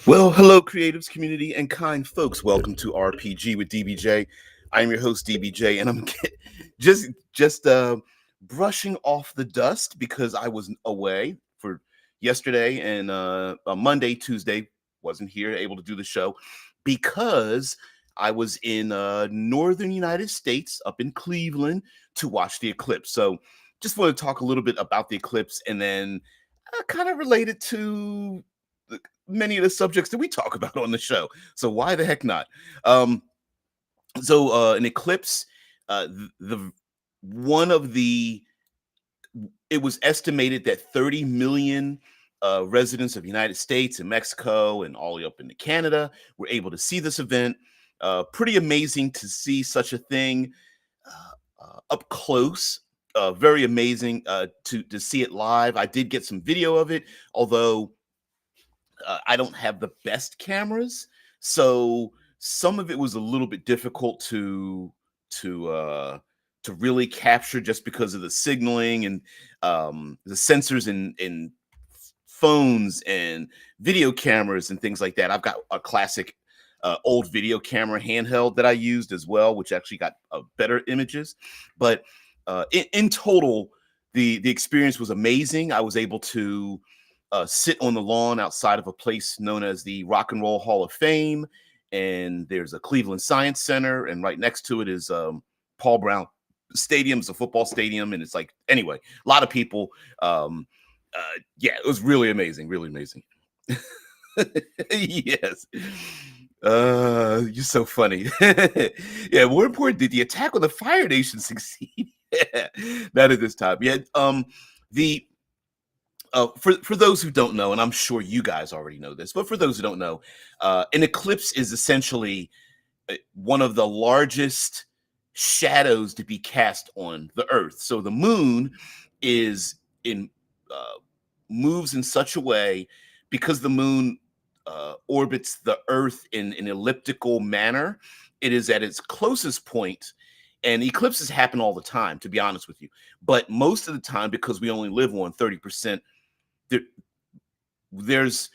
Well, hello, creatives, community, and kind folks. Welcome to RPG with DBJ. I'm your host, DBJ, and I'm just brushing off the dust because I was away for yesterday and Monday, Tuesday. Wasn't here, able to do the show because I was in northern United States, up in Cleveland, to watch the eclipse. So, just want to talk a little bit about the eclipse and then kind of related to many of the subjects that we talk about on the show. So why the heck not? Um, an eclipse, the one of the it was estimated that 30 million residents of the United States and Mexico and all the way up into Canada were able to see this event. Pretty amazing to see such a thing up close. Very amazing to see it live. I did get some video of it, although I don't have the best cameras, so some of it was a little bit difficult to to really capture just because of the signaling and the sensors in phones and video cameras and things like that. I've got a classic old video camera handheld that I used as well, which actually got better images. But in total, the experience was amazing. I was able to sit on the lawn outside of a place known as the Rock and Roll Hall of Fame, and there's a Cleveland Science Center, and right next to it is Paul Brown Stadium, it's a football stadium, and it's like anyway, a lot of people. Yeah, it was really amazing, really amazing. Yes. You're so funny. Yeah, more important, did the attack on the Fire Nation succeed? Yeah, not at this time. Yeah, the for those who don't know, and I'm sure you guys already know this, but for those who don't know, an eclipse is essentially one of the largest shadows to be cast on the Earth. So the moon is in moves in such a way because the moon orbits the Earth in an elliptical manner. It is at its closest point, and eclipses happen all the time, to be honest with you. But most of the time, because we only live on 30%, there, there's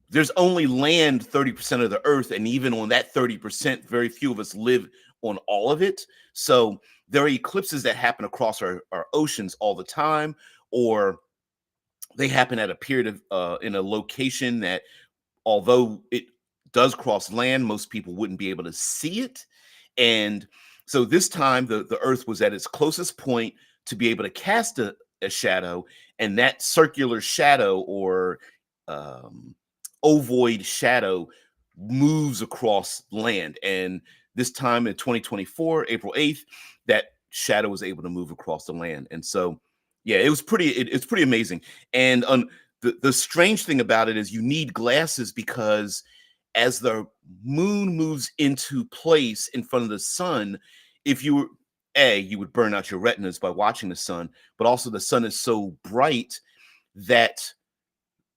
there's only land 30% of the earth, and even on that 30%, very few of us live on all of it. So there are eclipses that happen across our oceans all the time, or they happen at a period of in a location that, although it does cross land, most people wouldn't be able to see it. And so this time the earth was at its closest point to be able to cast a shadow, and that circular shadow or um, ovoid shadow moves across land. And this time in 2024, April 8th, that shadow was able to move across the land. And so, yeah, it was it's pretty amazing. And the strange thing about it is you need glasses because as the moon moves into place in front of the sun, if you were you would burn out your retinas by watching the sun, but also the sun is so bright that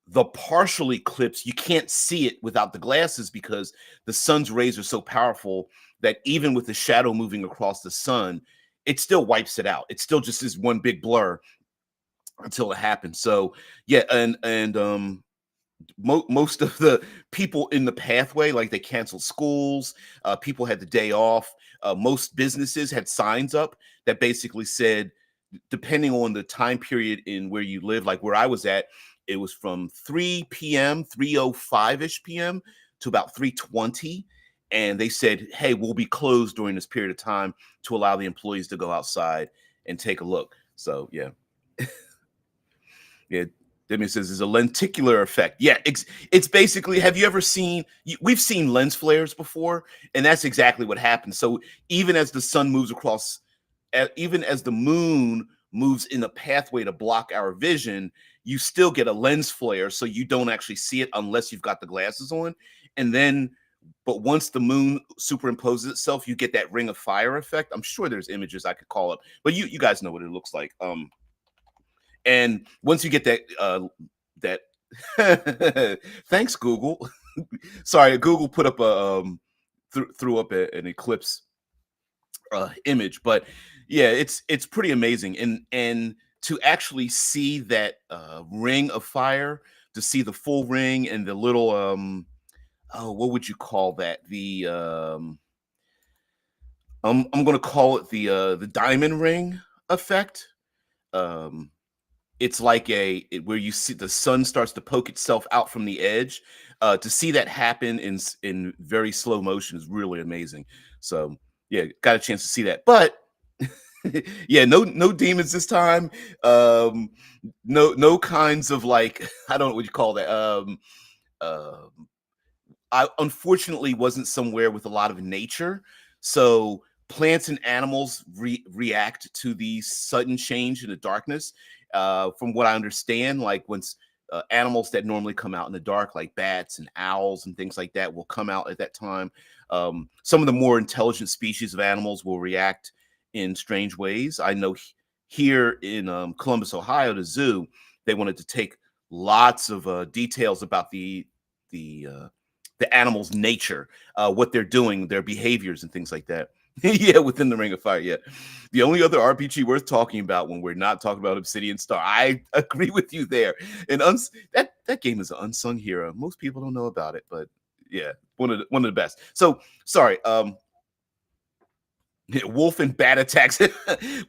the partial eclipse, you can't see it without the glasses because the sun's rays are so powerful that even with the shadow moving across the sun, it still wipes it out. It still just is one big blur until it happens. So yeah, and most of the people in the pathway, like they canceled schools, people had the day off. Most businesses had signs up that basically said, depending on the time period in where you live, like where I was at, it was from 3 p.m., 3:05-ish p.m. to about 3:20. And they said, hey, we'll be closed during this period of time to allow the employees to go outside and take a look. So, yeah. Yeah. Demi says there's a lenticular effect. Yeah, it's basically, have you ever seen, we've seen lens flares before, and that's exactly what happens. So even as the sun moves across, even as the moon moves in a pathway to block our vision, you still get a lens flare. So you don't actually see it unless you've got the glasses on. And then, but once the moon superimposes itself, you get that ring of fire effect. I'm sure there's images I could call up, but you guys know what it looks like. And once you get that thanks Google. Sorry, Google put up a threw up an eclipse image, but yeah, it's pretty amazing. And to actually see that ring of fire to see the full ring and the little oh, what would you call that? I'm gonna call it the diamond ring effect. Um, it's like where you see the sun starts to poke itself out from the edge. To see that happen in very slow motion is really amazing. So yeah, got a chance to see that. But yeah, no demons this time. Um, no kinds of like I don't know what you call that. Uh, I unfortunately wasn't somewhere with a lot of nature, so plants and animals react to the sudden change in the darkness. From what I understand, like animals that normally come out in the dark, like bats and owls and things like that, will come out at that time. Some of the more intelligent species of animals will react in strange ways. I know here in Columbus, Ohio, the zoo, they wanted to take lots of details about the uh, the animal's nature, what they're doing, their behaviors, and things like that. Yeah, within the Ring of Fire. Yeah, the only other RPG worth talking about when we're not talking about Obsidian Star. I agree with you there. And that game is an unsung hero. Most people don't know about it, but yeah, one of the best. So sorry, wolf and bat attacks.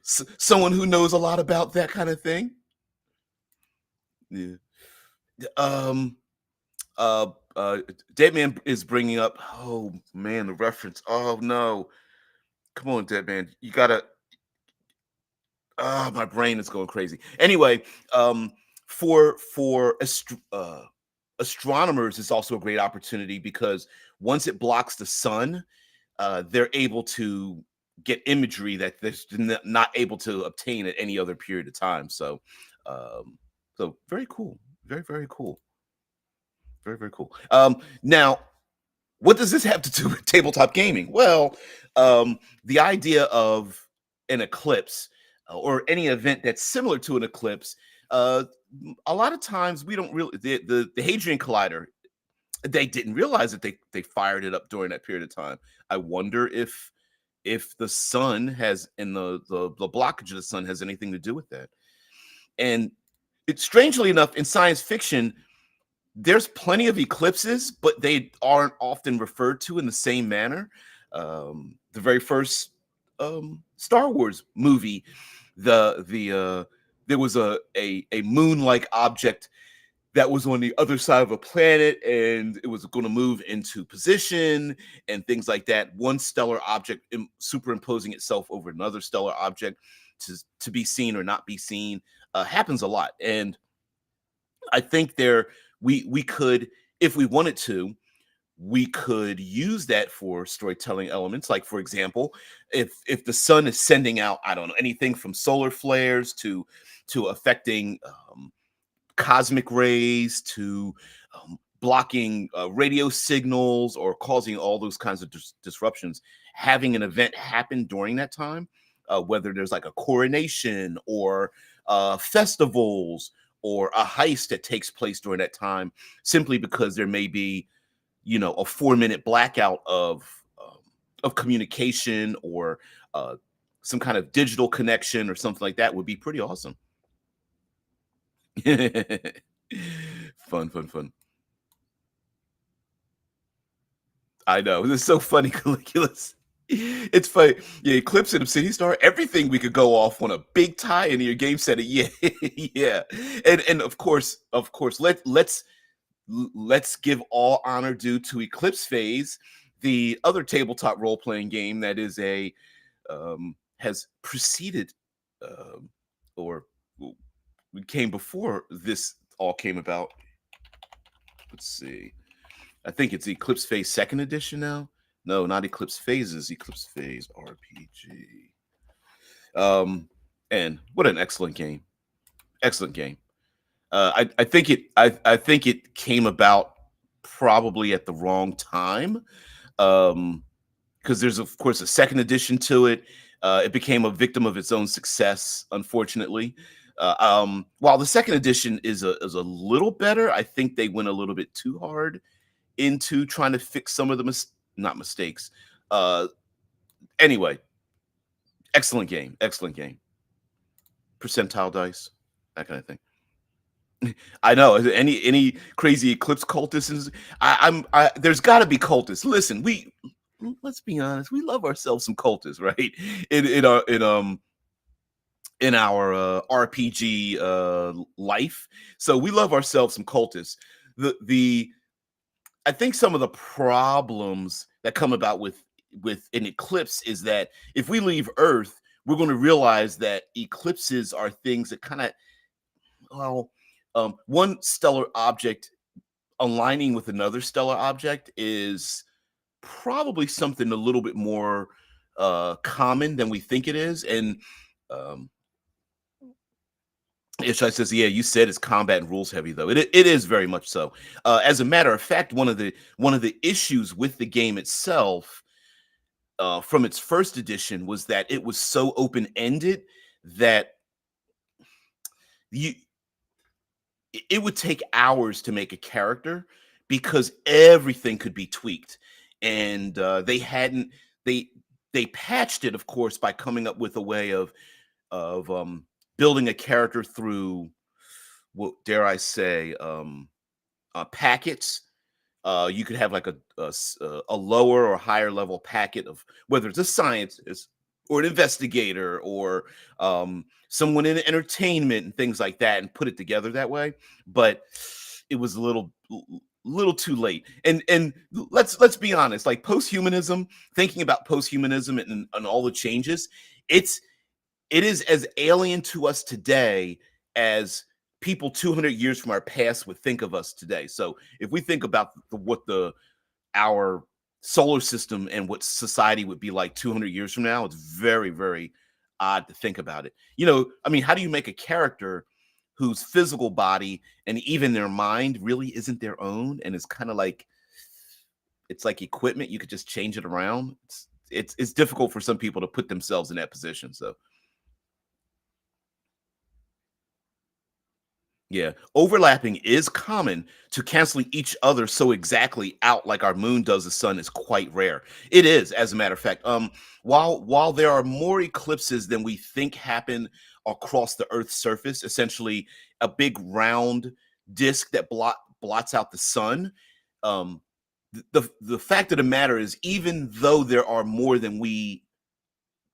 Someone who knows a lot about that kind of thing. Yeah. Um, uh Dead Man is bringing up, oh man, the reference. Oh no, come on, Dead Man, you gotta. My brain is going crazy. Anyway, for astronomers, it's also a great opportunity because once it blocks the sun, they're able to get imagery that not able to obtain at any other period of time. Um, so very cool, very cool, very cool. Now, what does this have to do with tabletop gaming? Well, the idea of an eclipse or any event that's similar to an eclipse, uh, a lot of times we don't really the Hadrian Collider. They didn't realize that they fired it up during that period of time. I wonder if the sun has and the blockage of the sun has anything to do with that. And it's strangely enough in science fiction, there's plenty of eclipses, but they aren't often referred to in the same manner. The very first Star Wars movie, there was a moon-like object that was on the other side of a planet, and it was going to move into position and things like that. One stellar object superimposing itself over another stellar object to be seen or not be seen happens a lot, and I think we could, if we wanted to, we could use that for storytelling elements. Like for example, if the sun is sending out, I don't know, anything from solar flares to affecting cosmic rays to blocking radio signals or causing all those kinds of disruptions, having an event happen during that time, whether there's like a coronation or festivals or a heist that takes place during that time, simply because there may be, a 4-minute blackout of communication or some kind of digital connection or something like that would be pretty awesome. Fun. I know. It's so funny, Caligulus. It's funny. Yeah, Eclipse and Obsidian Star, everything we could go off on a big tie into your game setting. Yeah, yeah. And of course, let's give all honor due to Eclipse Phase, the other tabletop role-playing game that is has preceded or came before this all came about. Let's see. I think it's Eclipse Phase Second Edition now. No, not Eclipse Phases. Eclipse Phase RPG. And what an excellent game! Excellent game. I think it came about probably at the wrong time. Because there's of course a second edition to it. It became a victim of its own success, unfortunately. While the second edition is a little better, I think they went a little bit too hard into trying to fix some of the not mistakes. Uh, anyway, excellent game, excellent game. Percentile dice, that kind of thing. I know. Any crazy eclipse cultists? There's got to be cultists. Listen, let's be honest. We love ourselves some cultists, right? In our RPG life. So we love ourselves some cultists. The I think some of the problems that come about with an eclipse is that if we leave Earth, we're going to realize that eclipses are things that kind of, well, one stellar object aligning with another stellar object is probably something a little bit more common than we think it is. And um, Ishai says, "Yeah, you said it's combat and rules heavy, though. It is very much so. As a matter of fact, one of the issues with the game itself, from its first edition, was that it was so open ended that you it would take hours to make a character because everything could be tweaked, and they they patched it, of course, by coming up with a way of building a character through, what dare I say, packets. You could have like a lower or higher level packet of whether it's a scientist or an investigator or someone in entertainment and things like that, and put it together that way. But it was a little too late. And let's be honest, like posthumanism, thinking about posthumanism and all the changes, it's it is as alien to us today as people 200 years from our past would think of us today. So if we think about what the our solar system and what society would be like 200 years from now, it's very, very odd to think about it. I mean, how do you make a character whose physical body and even their mind really isn't their own, and it's kind of like it's like equipment, you could just change it around. It's difficult for some people to put themselves in that position. So yeah, overlapping is common. To canceling each other so exactly out like our moon does the sun is quite rare. It is, as a matter of fact. While there are more eclipses than we think happen across the Earth's surface, essentially a big round disk that blots out the sun. Um, the fact of the matter is, even though there are more than we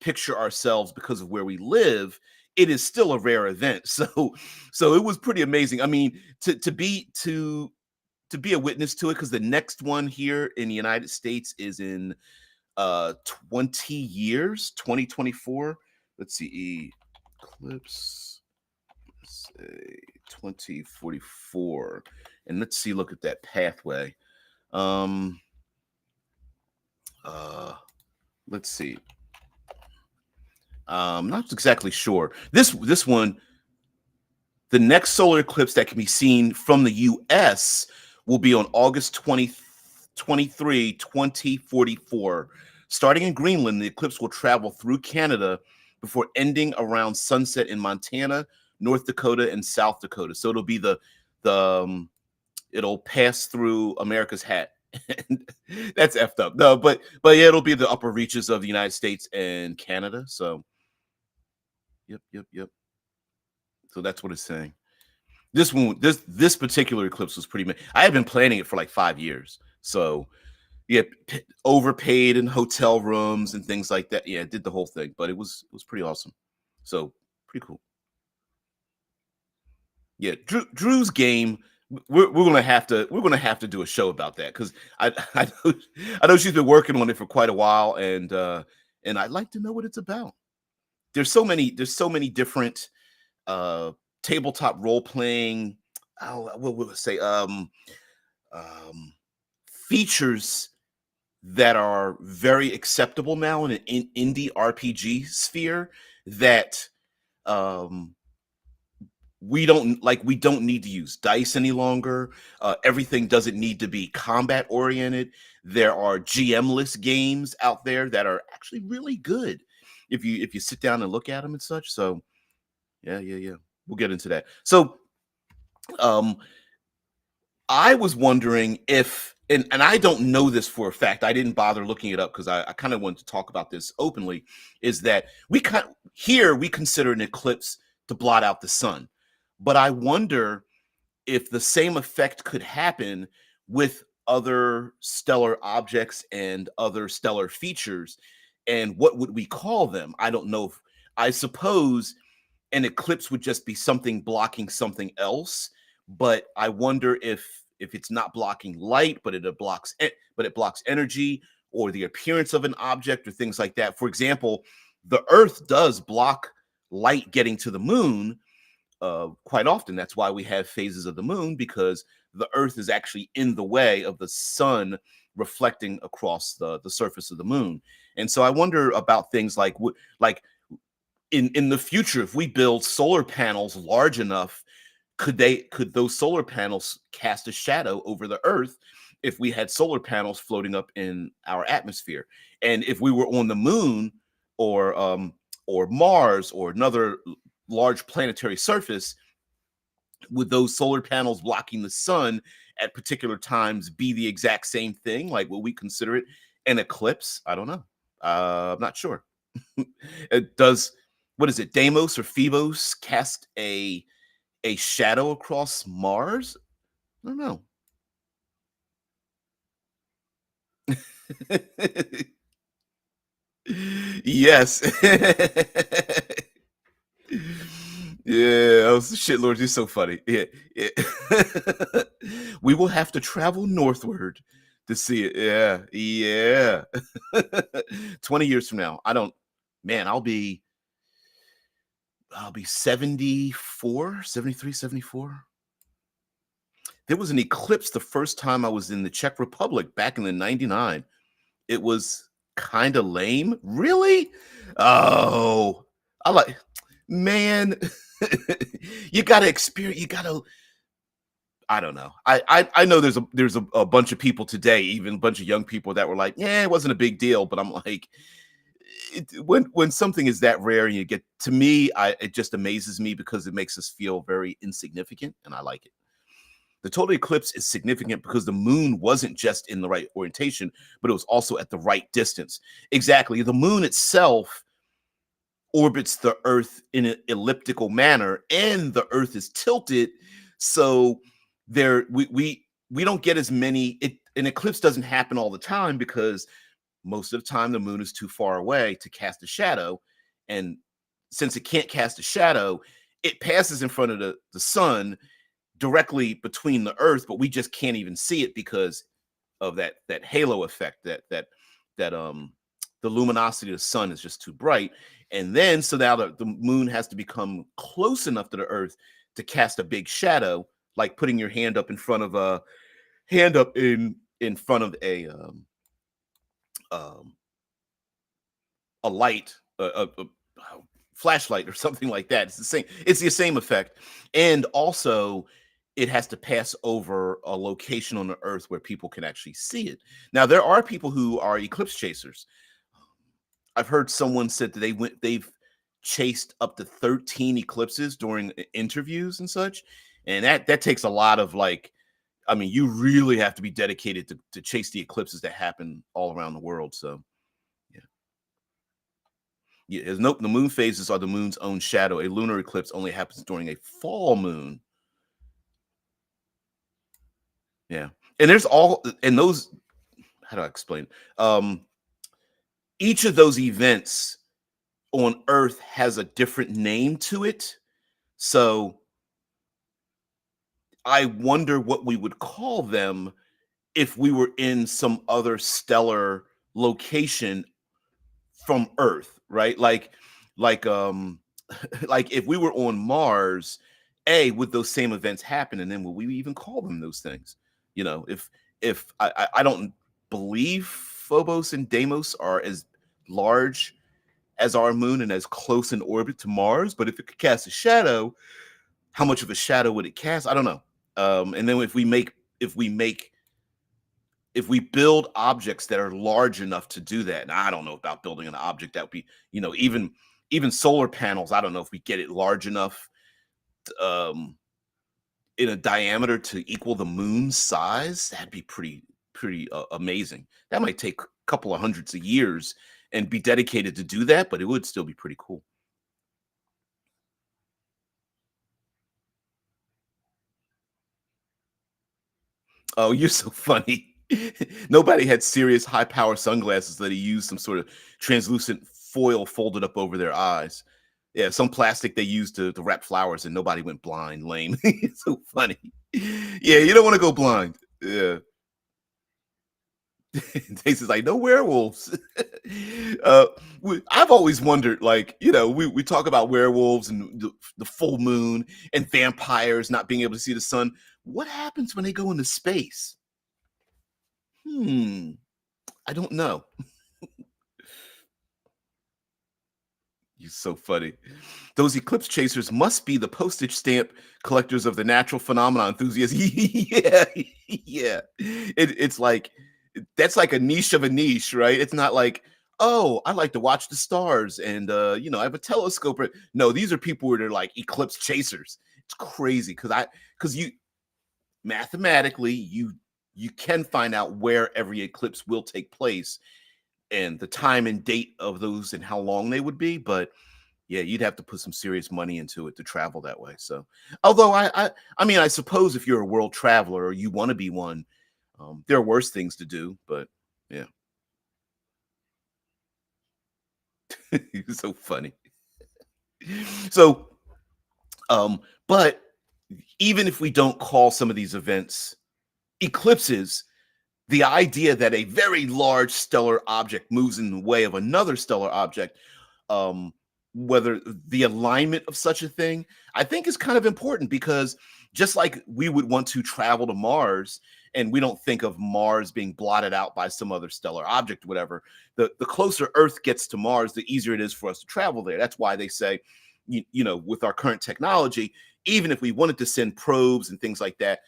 picture ourselves because of where we live, it is still a rare event. So it was pretty amazing. I mean, to be a witness to it, because the next one here in the United States is in 20 years, 2024. Let's see, Eclipse, say 2044. And let's see, look at that pathway. Um let's see. Not exactly sure. This one, the next solar eclipse that can be seen from the US will be on August 23, 2044. Starting in Greenland, the eclipse will travel through Canada before ending around sunset in Montana, North Dakota, and South Dakota. So the it'll pass through America's hat. That's effed up. No, but yeah, it'll be the upper reaches of the United States and Canada. So yep, yep, yep. So that's what it's saying. This particular eclipse was pretty. I had been planning it for like 5 years. So yeah, overpaid in hotel rooms and things like that. Yeah, did the whole thing, but it was pretty awesome. So pretty cool. Yeah, Drew's game. We're gonna have to do a show about that, because I know she's been working on it for quite a while, and I'd like to know what it's about. There's so many different uh tabletop role playing, what will I say, um features that are very acceptable now in an indie RPG sphere, that um we don't need to use dice any longer. Everything doesn't need to be combat oriented. There are GM-less games out there that are actually really good if you sit down and look at them and such. So yeah, yeah, yeah. We'll get into that. So um I was wondering if, and I don't know this for a fact. I didn't bother looking it up because I kind of wanted to talk about this openly. Is that we consider an eclipse to blot out the sun, but I wonder. if the same effect could happen with other stellar objects and other stellar features, and what would we call them? I don't know. If, I suppose an eclipse would just be something blocking something else, but I wonder if it's not blocking light, but but it blocks energy or the appearance of an object or things like that. For example, the Earth does block light getting to the moon quite often. That's why we have phases of the moon, because the Earth is actually in the way of the sun reflecting across the surface of the moon. And so I wonder about things like like in the future, if we build solar panels large enough, could those solar panels cast a shadow over the Earth if we had solar panels floating up in our atmosphere? And if we were on the moon or or Mars or another large planetary surface, would those solar panels blocking the sun at particular times be the exact same thing? Like, will we consider it an eclipse? I don't know. I'm not sure. It does. What is it? Deimos or Phobos cast a shadow across Mars? I don't know. Yes. Yeah, oh shit, Lord, you're so funny. Yeah, yeah. We will have to travel northward to see it. Yeah, yeah. 20 years from now, I don't, man, I'll be 74, 73, 74. There was an eclipse the first time I was in the Czech Republic back in the 99. It was kinda lame. Really? Oh, I like, man, you gotta, I don't know. I know there's a bunch of people today, even a bunch of young people that were like, "Yeah, it wasn't a big deal," but I'm like, when something is that rare and you get, to me, it just amazes me because it makes us feel very insignificant, and I like it. The total eclipse is significant because the moon wasn't just in the right orientation, but it was also at the right distance. Exactly. The moon itself orbits the Earth in an elliptical manner, and the Earth is tilted. So we don't get as many. An eclipse doesn't happen all the time because most of the time the moon is too far away to cast a shadow, and since it can't cast a shadow, it passes in front of the sun directly between the Earth, but we just can't even see it because of that halo effect, that the luminosity of the sun is just too bright. And then so now the moon has to become close enough to the Earth to cast a big shadow, like putting your hand up in front of a hand up in front of um a light, a flashlight or something like that. It's the same. It's the same effect, and also it has to pass over a location on the Earth where people can actually see it. Now, there are people who are eclipse chasers. I've heard someone said that they've chased up to 13 eclipses during interviews and such, and that takes a lot of, like, I mean, you really have to be dedicated to chase the eclipses that happen all around the world. So yeah. Yeah, nope. The moon phases are the moon's own shadow. A lunar eclipse only happens during a full moon. Yeah, and there's all and those. How do I explain? Um, each of those events on Earth has a different name to it. So I wonder what we would call them if we were in some other stellar location from Earth, right? Like like if we were on Mars, would those same events happen? And then would we even call them those things? You know, if I don't believe Phobos and Deimos are as large as our moon and as close in orbit to Mars, but if it could cast a shadow, how much of a shadow would it cast? I don't know. And then if we make if we build objects that are large enough to do that, and I don't know about building an object that would be, even solar panels, I don't know if we get it large enough um, in a diameter to equal the moon's size. That'd be pretty amazing. That might take a couple of hundreds of years and be dedicated to do that, but it would still be pretty cool. Oh, you're so funny. Nobody had serious high power sunglasses that he used some sort of translucent foil folded up over their eyes. Yeah, some plastic they used to wrap flowers, and nobody went blind. Lame. It's so funny. Yeah, you don't want to go blind. Yeah. Tastes like no werewolves. uh, I've always wondered, like, we talk about werewolves and the full moon and vampires not being able to see the sun. What happens when they go into space? Hmm. I don't know. You're so funny. Those eclipse chasers must be the postage stamp collectors of the natural phenomena enthusiasts. Yeah, yeah. It's like that's like a niche of a niche, right? It's not like, oh, I like to watch the stars and I have a telescope. No, these are people who are like eclipse chasers. It's crazy because you mathematically you can find out where every eclipse will take place and the time and date of those and how long they would be, but yeah, you'd have to put some serious money into it to travel that way. So, although I mean, I suppose if you're a world traveler or you want to be one, there are worse things to do. But yeah, it's so funny. So, um, but even if we don't call some of these events eclipses, the idea that a very large stellar object moves in the way of another stellar object, um, whether the alignment of such a thing, I think is kind of important because just like we would want to travel to Mars, and we don't think of Mars being blotted out by some other stellar object, whatever. The closer Earth gets to Mars, the easier it is for us to travel there. That's why they say, with our current technology, even if we wanted to send probes and things like that,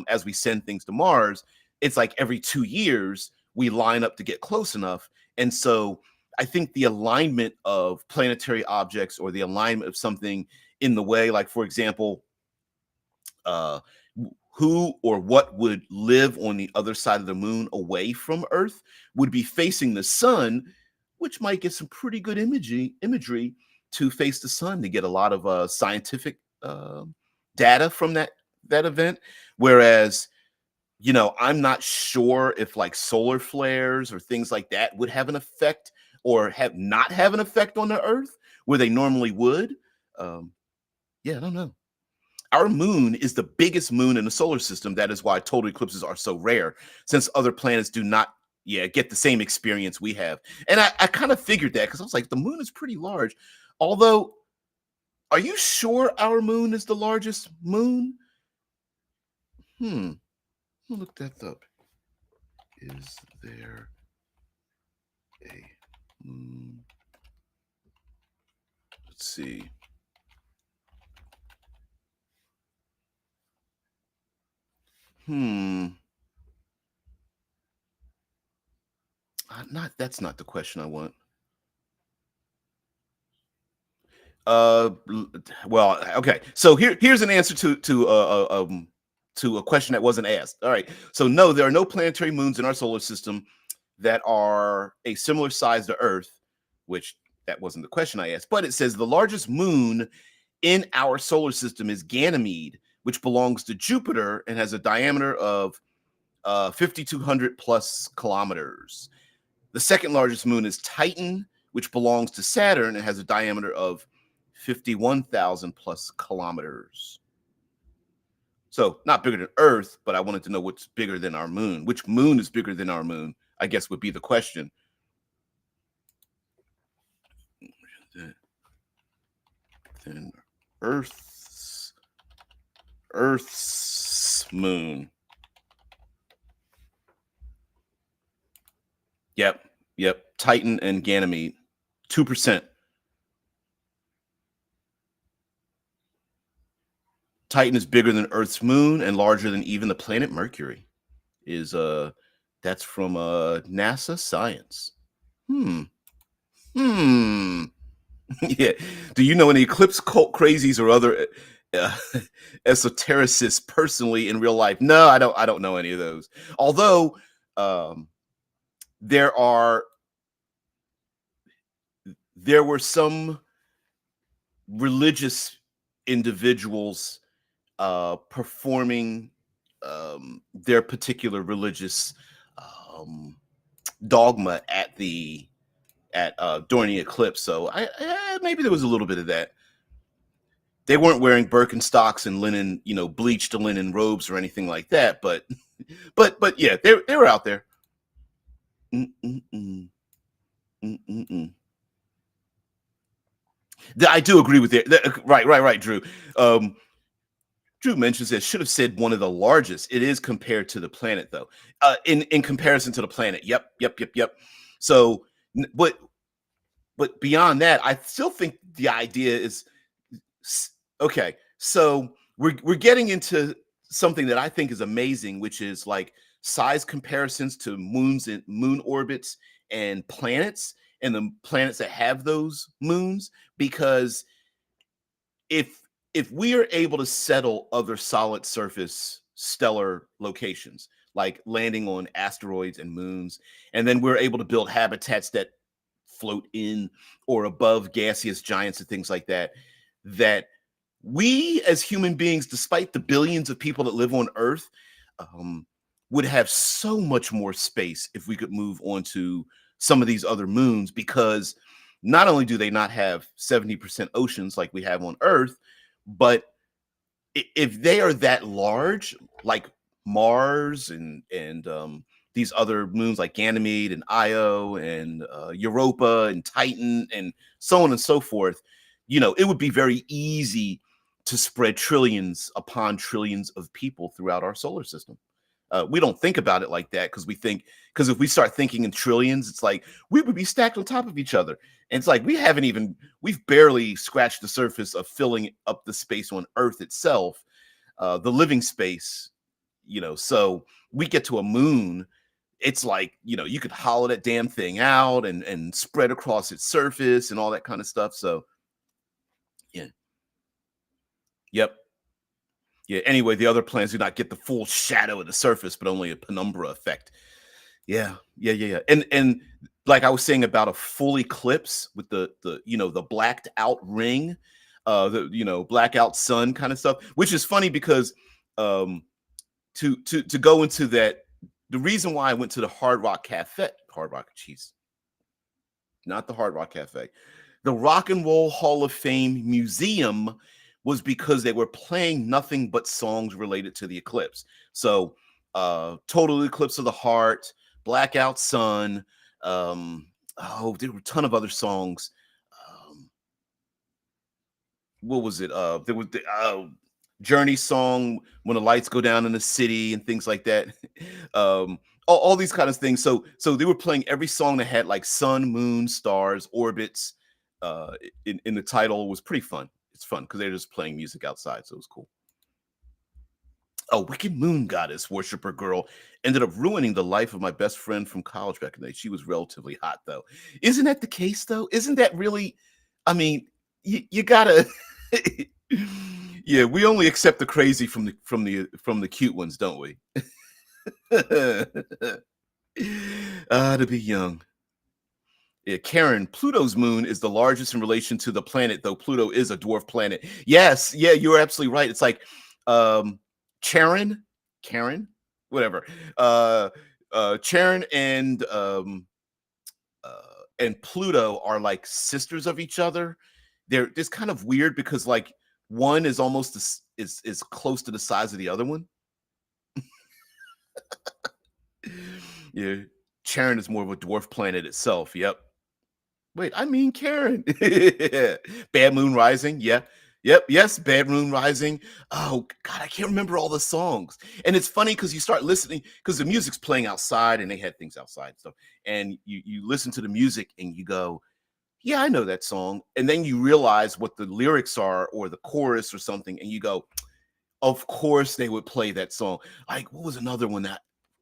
as we send things to Mars, it's like every 2 years we line up to get close enough. And so I think the alignment of planetary objects or the alignment of something in the way, like for example, uh, who or what would live on the other side of the moon away from Earth would be facing the sun, which might get some pretty good imagery to face the sun to get a lot of scientific data from that event. Whereas I'm not sure if like solar flares or things like that would have an effect or have an effect on the Earth where they normally would. Um, yeah, I don't know. Our moon is the biggest moon in the solar system. That is why total eclipses are so rare, since other planets do not, yeah, get the same experience we have. And I kind of figured that because I was like, the moon is pretty large. Although, are you sure our moon is the largest moon? Hmm. I'll look that up. Is there a moon? Let's see. Hmm. Not that's not the question I want. Well, okay. So here's an answer to a question that wasn't asked. All right. So no, there are no planetary moons in our solar system that are a similar size to Earth, which that wasn't the question I asked. But it says the largest moon in our solar system is Ganymede, which belongs to Jupiter and has a diameter of 5,200 plus kilometers. The second largest moon is Titan, which belongs to Saturn and has a diameter of 51,000 plus kilometers. So, not bigger than Earth, but I wanted to know what's bigger than our moon. Which moon is bigger than our moon? I guess would be the question. Than Earth's Earth's moon. Yep, yep. Titan and Ganymede, 2%. Titan is bigger than Earth's moon and larger than even the planet Mercury. Is That's from NASA Science. Hmm. Hmm. Yeah. Do you know any eclipse cult crazies or other uh, esotericists personally in real life? No, I don't. I don't know any of those. Although um, there are there were some religious individuals performing their particular religious um, dogma at the at during the eclipse. So maybe there was a little bit of that. They weren't wearing Birkenstocks and linen, bleached linen robes or anything like that. But yeah, they were out there. Mm-mm-mm. Mm-mm-mm. I do agree with it. Right, Drew. Um, Drew mentions that should have said one of the largest. It is compared to the planet, though. In comparison to the planet. Yep. So, but beyond that, I still think the idea is okay. So we're getting into something that I think is amazing, which is like size comparisons to moons and moon orbits and planets and the planets that have those moons. Because if we are able to settle other solid surface stellar locations, like landing on asteroids and moons, and then we're able to build habitats that float in or above gaseous giants and things like that, that we as human beings, despite the billions of people that live on Earth, um, would have so much more space if we could move on to some of these other moons, because not only do they not have 70% oceans like we have on Earth, but if they are that large, like Mars and these other moons like Ganymede and Io and Europa and Titan and so on and so forth, it would be very easy to spread trillions upon trillions of people throughout our solar system. We don't think about it like that because if we start thinking in trillions, it's like we would be stacked on top of each other. And it's like we've barely scratched the surface of filling up the space on Earth itself, the living space, So we get to a moon, it's like, you could hollow that damn thing out and spread across its surface and all that kind of stuff. So, yeah. Yep. Yeah. Anyway, the other planets do not get the full shadow of the surface, but only a penumbra effect. Yeah. And like I was saying about a full eclipse with the blacked out ring, the blackout sun kind of stuff, which is funny because um to go into that, the reason why I went to the Hard Rock, jeez, not the Hard Rock Cafe, the Rock and Roll Hall of Fame Museum, was because they were playing nothing but songs related to the eclipse. So, Total Eclipse of the Heart, Blackout Sun, there were a ton of other songs. Um, what was it? There was the Journey song, When the Lights Go Down in the City, and things like that. All these kind of things. So they were playing every song that had like sun, moon, stars, orbits in the title. It was pretty fun. It's fun because they're just playing music outside, so it was cool. A wicked moon goddess worshiper girl ended up ruining the life of my best friend from college back in the day. She was relatively hot, though. Isn't that the case, though? Isn't that really? I mean, you gotta. Yeah, we only accept the crazy from the cute ones, don't we? To be young. Yeah, Karen, Pluto's moon is the largest in relation to the planet, though Pluto is a dwarf planet. Yes, yeah, you're absolutely right. It's like um Charon, Karen, whatever. Charon and Pluto are like sisters of each other. They're it's kind of weird because like one is almost is close to the size of the other one. Yeah. Charon is more of a dwarf planet itself. Yep. Wait, I mean Karen. Bad Moon Rising. Yeah. Yep. Yes. Bad Moon Rising. Oh God, I can't remember all the songs. And it's funny because you start listening because the music's playing outside and they had things outside and stuff. And you listen to the music and you go, yeah, I know that song. And then you realize what the lyrics are or the chorus or something, and you go, of course they would play that song. Like, what was another one that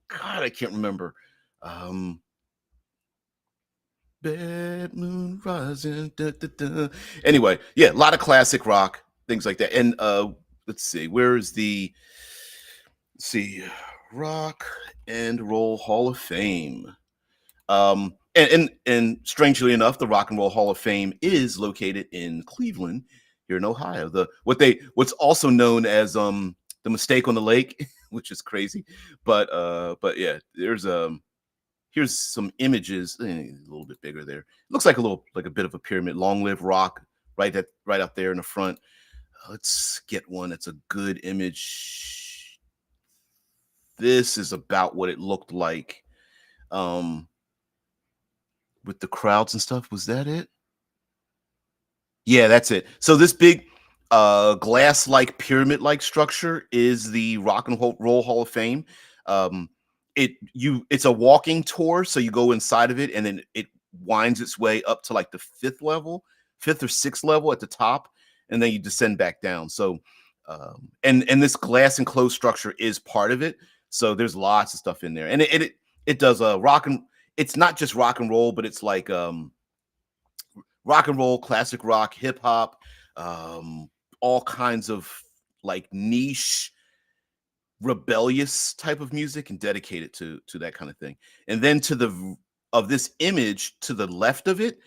God, I can't remember. Um Bad Moon Rising. Da, da, da. Anyway, yeah, a lot of classic rock, things like that. And let's see, where is the let's see, Rock and Roll Hall of Fame. And strangely enough, the Rock and Roll Hall of Fame is located in Cleveland, here in Ohio. What's also known as the mistake on the lake, which is crazy. But yeah, there's here's some images, a little bit bigger there. Looks like a bit of a pyramid. Long live rock, right up there in the front. Let's get one that's a good image. This is about what it looked like um with the crowds and stuff. Was that it? Yeah, that's it. So this big glass-like pyramid-like structure is the Rock and Roll Hall of Fame. Um it's a walking tour, so you go inside of it and then it winds its way up to like the fifth or sixth level at the top, and then you descend back down. So and this glass enclosed structure is part of it. So there's lots of stuff in there. And it does rock and it's not just rock and roll, but it's like rock and roll, classic rock, hip hop, um, all kinds of like niche, rebellious type of music, and dedicated to that kind of thing. And then to the of this image to the left of it,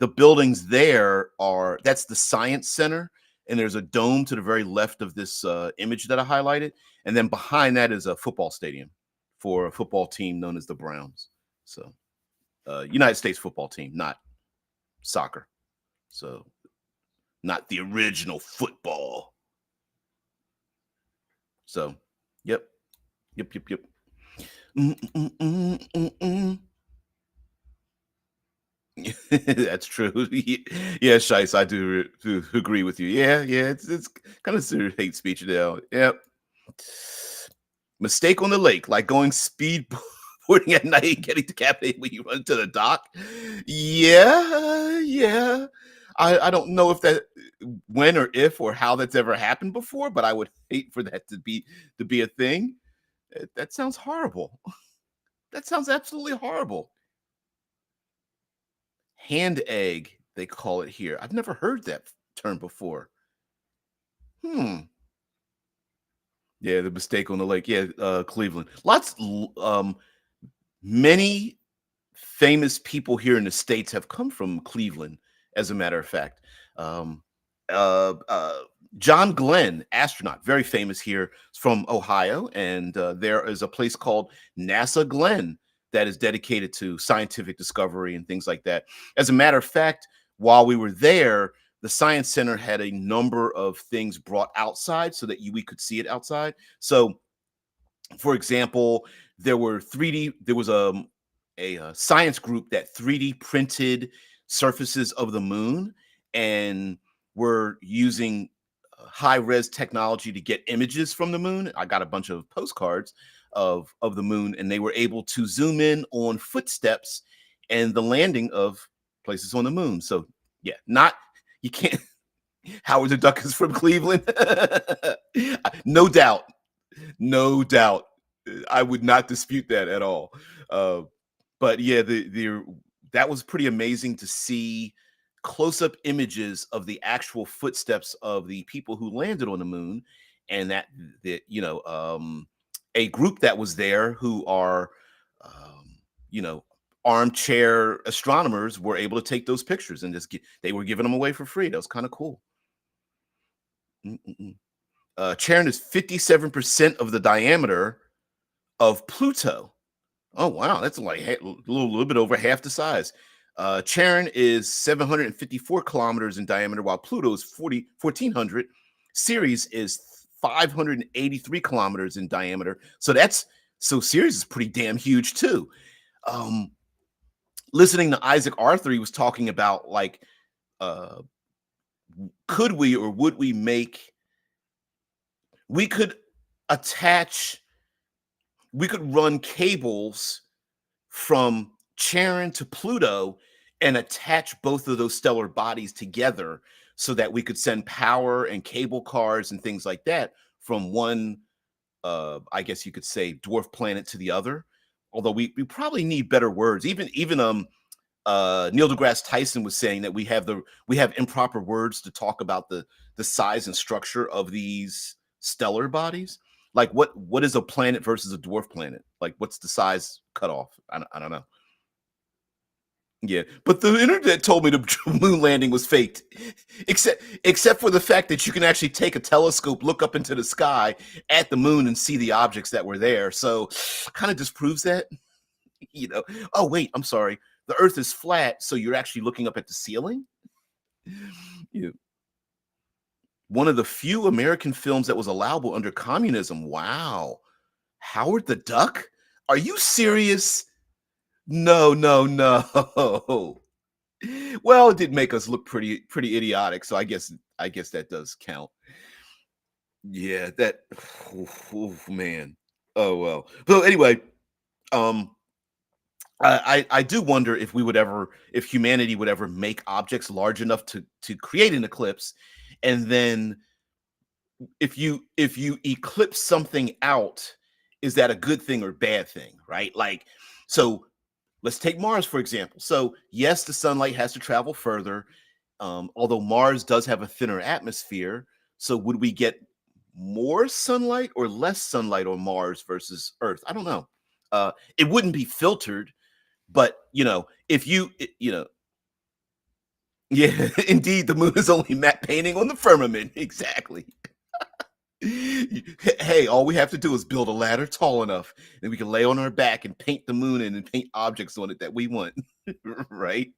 the buildings there are that's the Science Center, and there's a dome to the very left of this image that I highlighted, and then behind that is a football stadium for a football team known as the Browns. So United States football team, not soccer. So not the original football. So, yep, yep. Mm, mm, mm, mm, mm. That's true. Yeah, Shice, I do agree with you. Yeah, it's kind of sort of hate speech now. Yep. Mistake on the lake, like going speedboarding at night and getting decapitated when you run to the dock. Yeah. I don't know if that when or if or how that's ever happened before, but I would hate for that to be a thing. That sounds horrible. That sounds absolutely horrible. Hand egg, they call it here. I've never heard that term before. Hmm. Yeah, the mistake on the lake. Yeah, Cleveland. Many famous people here in the States have come from Cleveland, as a matter of fact. Um, uh, John Glenn, astronaut, very famous here, is from Ohio, and there is a place called NASA Glenn that is dedicated to scientific discovery and things like that. As a matter of fact, while we were there, the Science Center had a number of things brought outside so that we could see it outside. So for example, there was a science group that 3D printed surfaces of the moon, and were using high res technology to get images from the moon. I got a bunch of postcards of the moon, and they were able to zoom in on footsteps and the landing of places on the moon. So yeah, not you can't. Howard the Duck is from Cleveland. No doubt, no doubt. I would not dispute that at all. Uh, but yeah, the that was pretty amazing to see close-up images of the actual footsteps of the people who landed on the moon, and that a group that was there who are you know armchair astronomers were able to take those pictures and they were giving them away for free. That was kind of cool. Mm-mm-mm. Charon is 57% of the diameter of Pluto. Oh wow, that's like a little bit over half the size. Charon is 754 kilometers in diameter, while Pluto is 1,400. Ceres is 583 kilometers in diameter. So Ceres is pretty damn huge too. Um, Listening to Isaac Arthur, he was talking about like, uh, could we or would we make we could attach we could run cables from Charon to Pluto and attach both of those stellar bodies together so that we could send power and cable cars and things like that from one I guess you could say dwarf planet to the other. Although we probably need better words. Even Neil deGrasse Tyson was saying that we have improper words to talk about the size and structure of these stellar bodies. Like what is a planet versus a dwarf planet? Like what's the size cutoff? I don't know. Yeah, but the internet told me the moon landing was faked, except for the fact that you can actually take a telescope, look up into the sky at the moon, and see the objects that were there. So, kind of disproves that. You know. Oh wait, I'm sorry. The Earth is flat, so you're actually looking up at the ceiling. Yeah. One of the few American films that was allowable under communism. Wow. Howard the Duck? Are you serious? No, no, no. Well, it did make us look pretty idiotic, so I guess that does count. Yeah, that oof, man. Oh well. So anyway, um I do wonder if we would ever if humanity would ever make objects large enough to create an eclipse, and then if you eclipse something out, is that a good thing or bad thing, right? Like, so let's take Mars for example. So yes, the sunlight has to travel further, although Mars does have a thinner atmosphere. So would we get more sunlight or less sunlight on Mars versus Earth? I don't know. It wouldn't be filtered, but if yeah, indeed, the moon is only matte painting on the firmament. Exactly. Hey, all we have to do is build a ladder tall enough, and we can lay on our back and paint the moon in and paint objects on it that we want. Right?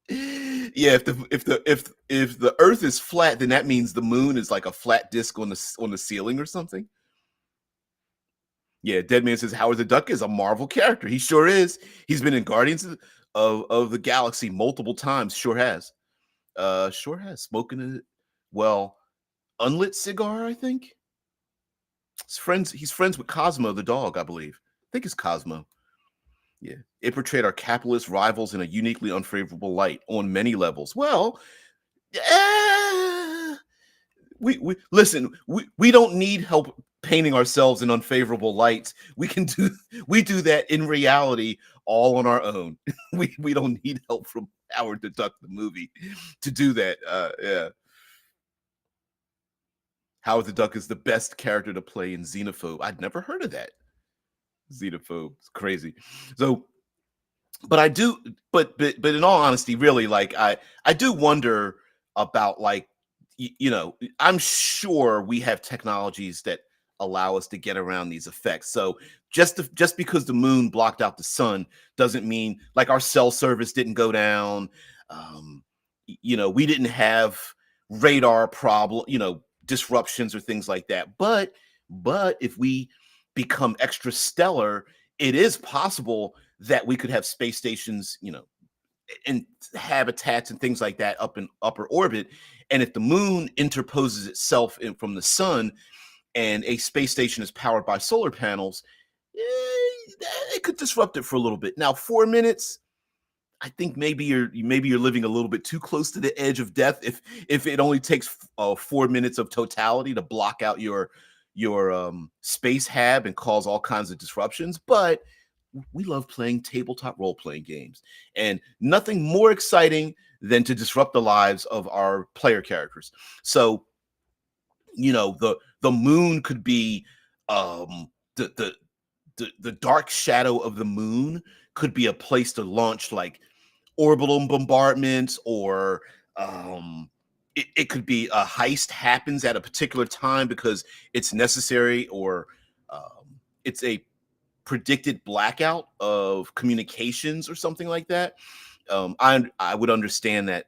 Yeah, if the Earth is flat, then that means the moon is like a flat disc on the ceiling or something. Yeah, Deadman says Howard the Duck is a Marvel character. He sure is. He's been in Guardians of the Galaxy multiple times. Sure has. Sure has. Smoking a well unlit cigar. I think He's friends with Cosmo the dog. I believe. I think it's Cosmo. Yeah, it portrayed our capitalist rivals in a uniquely unfavorable light on many levels. Well, eh, we listen. We don't need help painting ourselves in unfavorable lights. We do that in reality all on our own. We don't need help from Howard the Duck the movie to do that. Yeah, Howard the Duck is the best character to play in Xenophobe. I'd never heard of that. Xenophobe. It's crazy. So but I do, but in all honesty, really, like I do wonder about like I'm sure we have technologies that allow us to get around these effects. So just because the moon blocked out the sun doesn't mean like our cell service didn't go down. We didn't have radar problem, disruptions or things like that. But if we become extra stellar, it is possible that we could have space stations, and habitats and things like that up in upper orbit. And if the moon interposes itself from the sun and a space station is powered by solar panels, it could disrupt it for a little bit. Now, 4 minutes, I think maybe you're living a little bit too close to the edge of death if it only takes 4 minutes of totality to block out your space hab and cause all kinds of disruptions. But we love playing tabletop role playing games, and nothing more exciting than to disrupt the lives of our player characters. So the moon could be the the dark shadow of the moon could be a place to launch like orbital bombardments, or it could be a heist happens at a particular time because it's necessary, or it's a predicted blackout of communications or something like that. I would understand that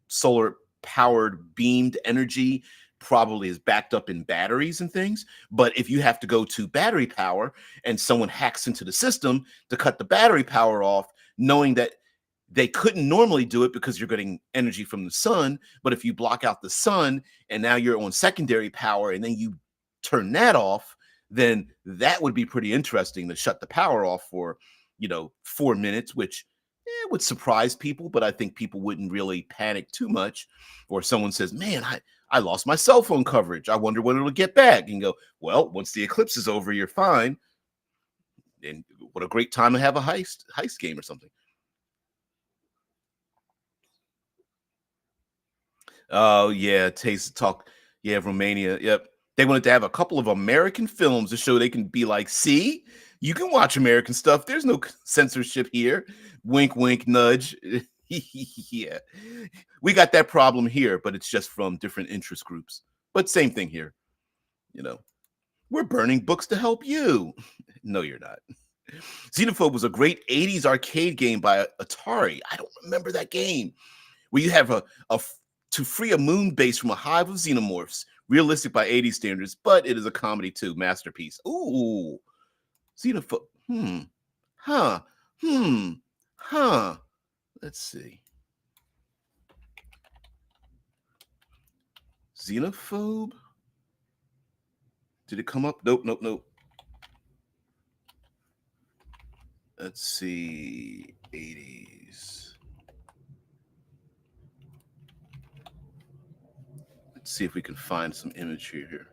solar powered beamed energy probably is backed up in batteries and things. But if you have to go to battery power and someone hacks into the system to cut the battery power off, knowing that they couldn't normally do it because you're getting energy from the sun. But if you block out the sun and now you're on secondary power and then you turn that off, then that would be pretty interesting to shut the power off for, 4 minutes, which would surprise people, but I think people wouldn't really panic too much. Or someone says, man, I lost my cell phone coverage. I wonder when it'll get back. You can go, well, once the eclipse is over, you're fine. And what a great time to have a heist game or something. Oh yeah, Taste Talk. Yeah, Romania. Yep. They wanted to have a couple of American films to show they can be like, see, You can watch American stuff. There's no censorship here. Wink, wink, nudge. Yeah. We got that problem here, but it's just from different interest groups. But same thing here. You know, we're burning books to help you. No, you're not. Xenophobe was a great 80s arcade game by Atari. I don't remember that game. Where you have to free a moon base from a hive of xenomorphs. Realistic by 80s standards, but it is a comedy too. Masterpiece. Ooh. Xenophobe. Huh. Hmm. Huh. Let's see. Xenophobe? Did it come up? Nope, nope, nope. Let's see. 80s. Let's see if we can find some image here.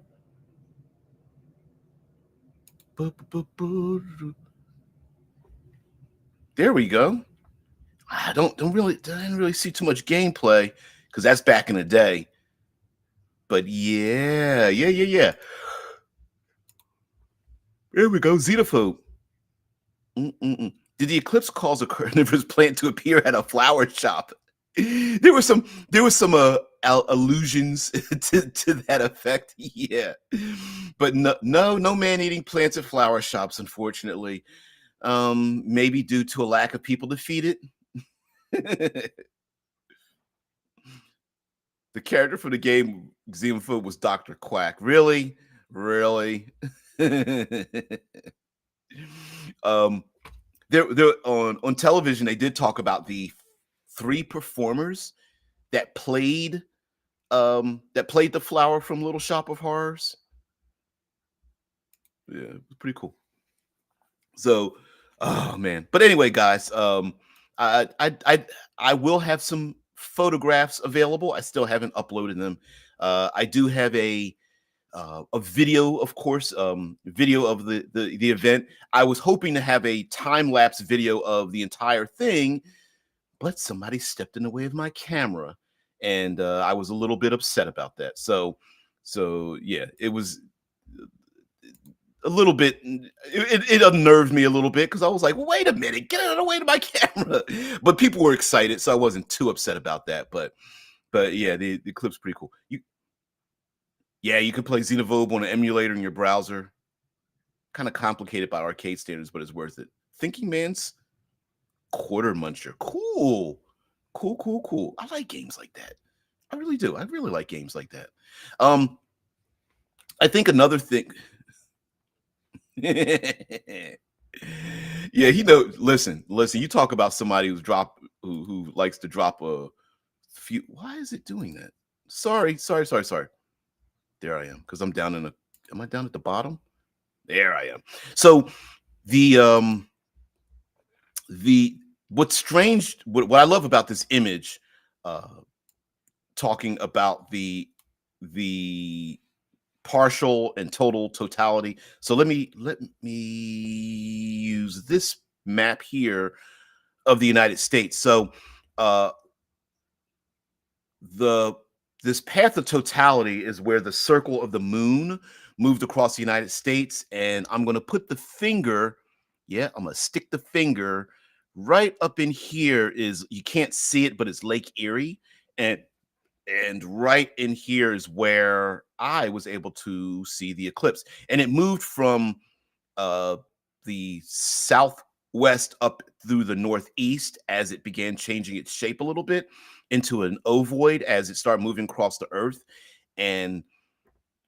There we go. I didn't really see too much gameplay because that's back in the day. But yeah. There we go. Xenophobe. Mm-mm-mm. Did the eclipse cause a carnivorous plant to appear at a flower shop? There was some allusions to that effect. Yeah, but no man eating plants at flower shops, unfortunately. Maybe due to a lack of people to feed it. The character for the game Xenophobe was Dr. Quack. Really? Really? um there on television they did talk about the three performers that played the flower from Little Shop of Horrors. Yeah, it was pretty cool. So, oh man. But anyway, guys, I will have some photographs available. I still haven't uploaded them. I do have a video, of course, video of the event. I was hoping to have a time lapse video of the entire thing, but somebody stepped in the way of my camera, and I was a little bit upset about that. So yeah, it was a little bit. It unnerved me a little bit because I was like, "Wait a minute, get out of the way of my camera!" But people were excited, so I wasn't too upset about that. But yeah, the clip's pretty cool. Yeah, you can play Xenovobe on an emulator in your browser. Kind of complicated by arcade standards, but it's worth it. Thinking Man's Quarter Muncher. Cool. Cool. I like games like that. I really do. I really like games like that. I think another thing. Yeah, listen, you talk about somebody who likes to drop a few. Why is it doing that? Sorry. There I am, because I'm down in a am I down at the bottom? There I am. So the the what's strange, what I love about this image, uh talking about the partial and total totality. So let me use this map here of the United States. So uh the this path of totality is where the circle of the moon moved across the United States, and I'm going to put the finger, yeah, I'm going to stick the finger right up in here. Is you can't see it, but it's Lake Erie, and right in here is where I was able to see the eclipse, and it moved from uh, the southwest up through the northeast as it began changing its shape a little bit into an ovoid as it started moving across the earth. And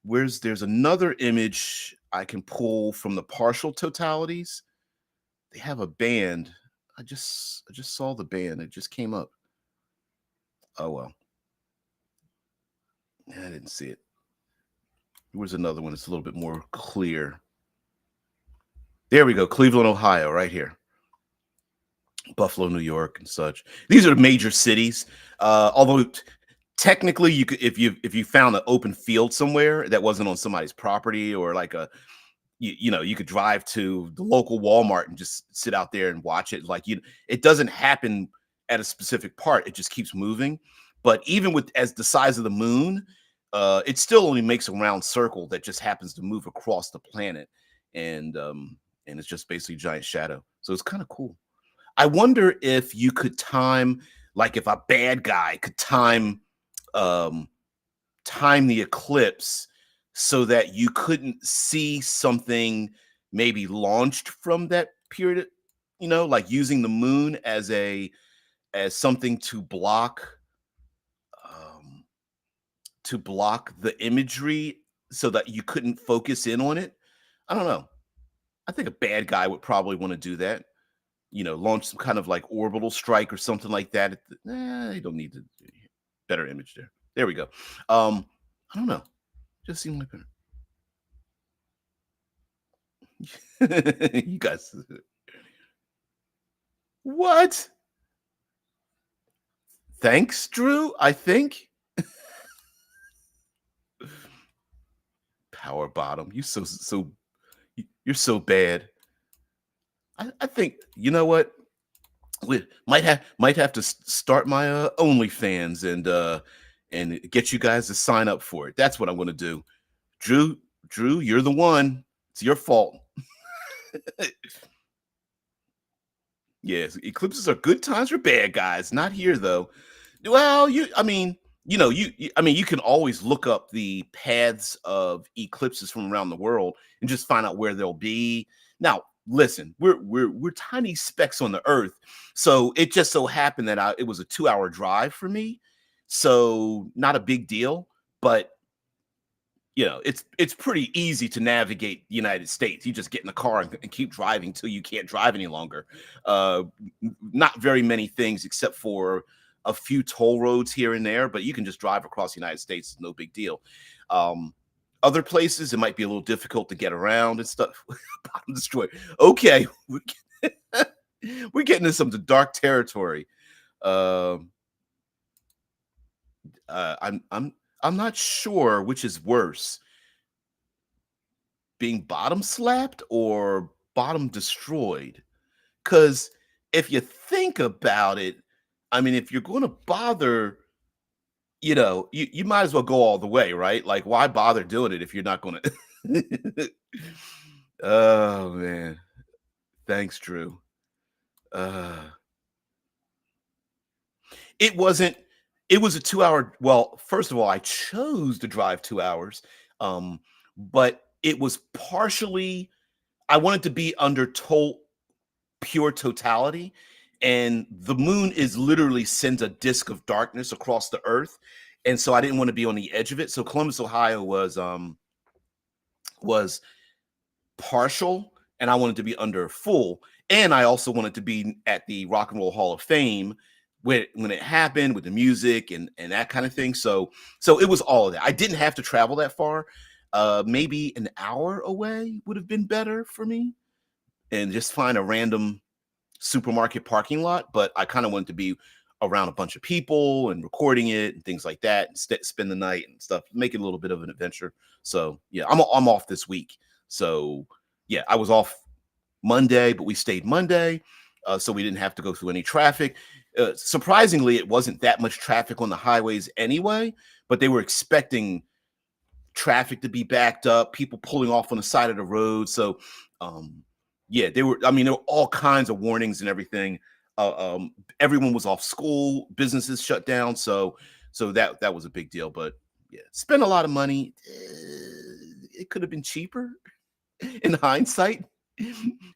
there's another image I can pull from the partial totalities. They have a band. I just saw the band. It just came up. Oh well. I didn't see it. Where's another one that's a little bit more clear? There we go. Cleveland, Ohio, right here. Buffalo, New York, and such. These are the major cities. Although technically, you could if you found an open field somewhere that wasn't on somebody's property, or like you could drive to the local Walmart and just sit out there and watch it. Like it doesn't happen at a specific part. It just keeps moving. But even with as the size of the moon, it still only makes a round circle that just happens to move across the planet. And and it's just basically a giant shadow. So it's kind of cool. I wonder if you could time, like if a bad guy could um time the eclipse so that you couldn't see something maybe launched from that period, like using the moon as something um to block the imagery so that you couldn't focus in on it. I don't know. I think a bad guy would probably want to do that. Launch some kind of like orbital strike or something like that. You don't need to. Better image there. There we go. I don't know. Just seemed like you guys. What? Thanks, Drew. I think power bottom. You're so bad. I think you know what we might have to start my OnlyFans and get you guys to sign up for it. That's what I'm going to do. Drew, you're the one. It's your fault. Yes, eclipses are good times for bad guys. Not here though. Well, I mean, I mean, you can always look up the paths of eclipses from around the world and just find out where they'll be. Now, listen, we're tiny specks on the Earth, so it just so happened that it was a 2-hour drive for me, so not a big deal. But it's pretty easy to navigate the United States. You just get in the car and keep driving till you can't drive any longer. Uh, Not very many things except for a few toll roads here and there, but you can just drive across the United States. No big deal. Um, Other places, it might be a little difficult to get around and stuff. Bottom destroyed. Okay, we're getting into some dark territory. Um, I'm not sure which is worse, being bottom slapped or bottom destroyed. Because if you think about it, I mean, if you're going to bother, you might as well go all the way, right? Like, why bother doing it if you're not going to? Oh man, thanks, Drew. Uh, it wasn't. It was a 2-hour. Well, first of all, I chose to drive 2 hours, but it was partially. I wanted to be under pure totality, and the moon is literally sends a disk of darkness across the earth, and so I didn't want to be on the edge of it. So Columbus, Ohio was partial, and I wanted to be under full, and I also wanted to be at the Rock and Roll Hall of Fame when it happened, with the music and that kind of thing. So it was all of that. I didn't have to travel that far. Maybe an hour away would have been better for me, and just find a random supermarket parking lot. But I kind of wanted to be around a bunch of people and recording it and things like that, and spend the night and stuff, make it a little bit of an adventure. So yeah, I'm off this week. So yeah, I was off Monday, but we stayed Monday, so we didn't have to go through any traffic. Surprisingly, it wasn't that much traffic on the highways anyway, but they were expecting traffic to be backed up, people pulling off on the side of the road. So, yeah, I mean, there were all kinds of warnings and everything. Everyone was off school, businesses shut down. So that was a big deal. But yeah, spent a lot of money. It could have been cheaper in hindsight.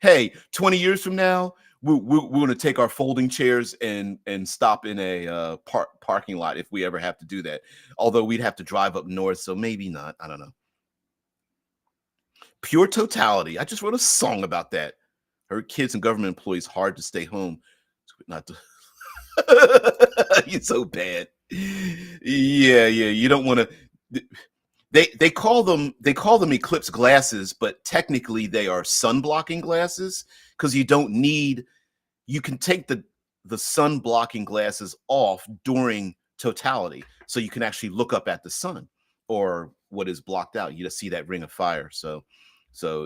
Hey, 20 years from now, we're going to take our folding chairs and stop in a parking lot if we ever have to do that. Although we'd have to drive up north, so maybe not. I don't know. Pure totality. I just wrote a song about that. Heard kids and government employees hard to stay home. Not to. You're so bad. Yeah, yeah. You don't want to. They call them eclipse glasses, but technically they are sun blocking glasses, because you can take the sun blocking glasses off during totality, so you can actually look up at the sun or what is blocked out. You just see that ring of fire. So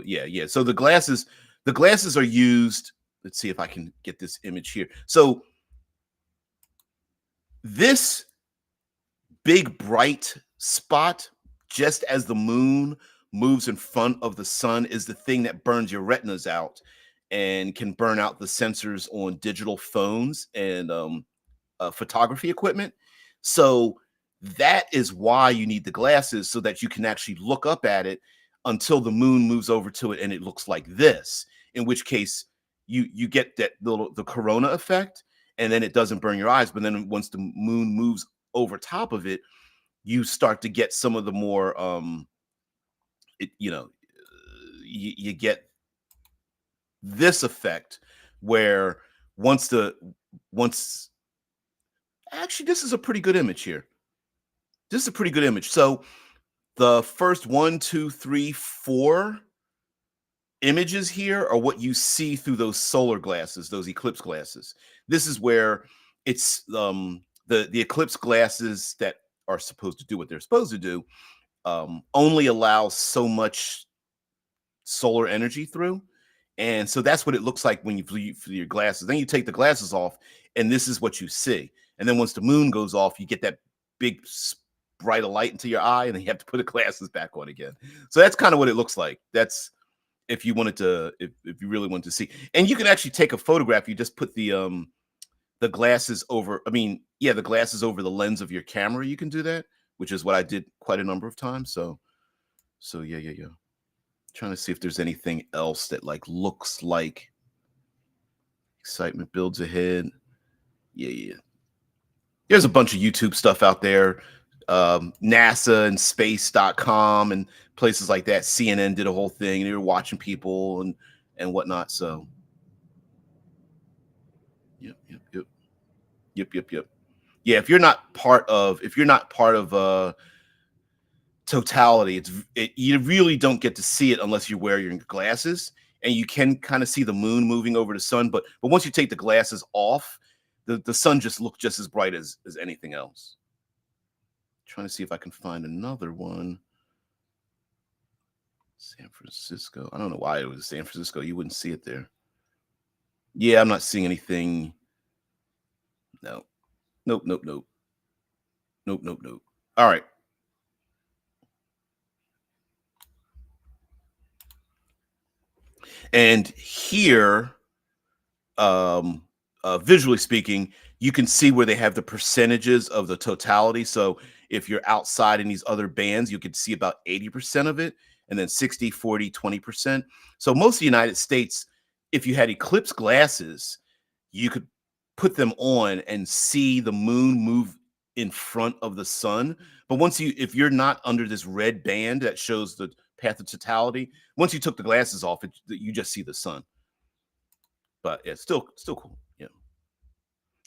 yeah, yeah. So the glasses are used. Let's see if I can get this image here. So this big bright spot just as the moon moves in front of the sun is the thing that burns your retinas out and can burn out the sensors on digital phones and photography equipment. So that is why you need the glasses so that you can actually look up at it until the moon moves over to it and it looks like this. In which case, you get that little the corona effect, and then it doesn't burn your eyes. But then once the moon moves over top of it, you start to get some of the more it, you get this effect where once actually this is a pretty good image here. This is a pretty good image. So the first one, two, three, four images here are what you see through those solar glasses, those eclipse glasses. This is where it's the eclipse glasses that are supposed to do what they're supposed to do only allow so much solar energy through. And so that's what it looks like when you flew your glasses. Then you take the glasses off, and this is what you see. And then once the moon goes off, you get that big bright of light into your eye, and then you have to put the glasses back on again. So that's kind of what it looks like. That's if you wanted to, if you really wanted to see. And you can actually take a photograph. You just put the glasses over. I mean, yeah, the glasses over the lens of your camera. You can do that, which is what I did quite a number of times. So yeah. Trying to see if there's anything else that like looks like excitement builds ahead. Yeah. There's a bunch of YouTube stuff out there. NASA and space.com and places like that. CNN did a whole thing and they were watching people and whatnot. So yep. Yeah, if you're not part of totality, you really don't get to see it unless you wear your glasses, and you can kind of see the moon moving over the sun, but once you take the glasses off, the sun just looks just as bright as anything else. Trying to see if I can find another one. San Francisco. I don't know why it was San Francisco. You wouldn't see it there. Yeah, I'm not seeing anything. No. Nope. All right. And here, visually speaking, you can see where they have the percentages of the totality. So if you're outside in these other bands, you could see about 80% of it, and then 60, 40, 20%. So most of the United States, if you had eclipse glasses, you could put them on and see the moon move in front of the sun. But if you're not under this red band that shows the path of totality, once you took the glasses off, you just see the sun. But yeah, still cool. Yeah.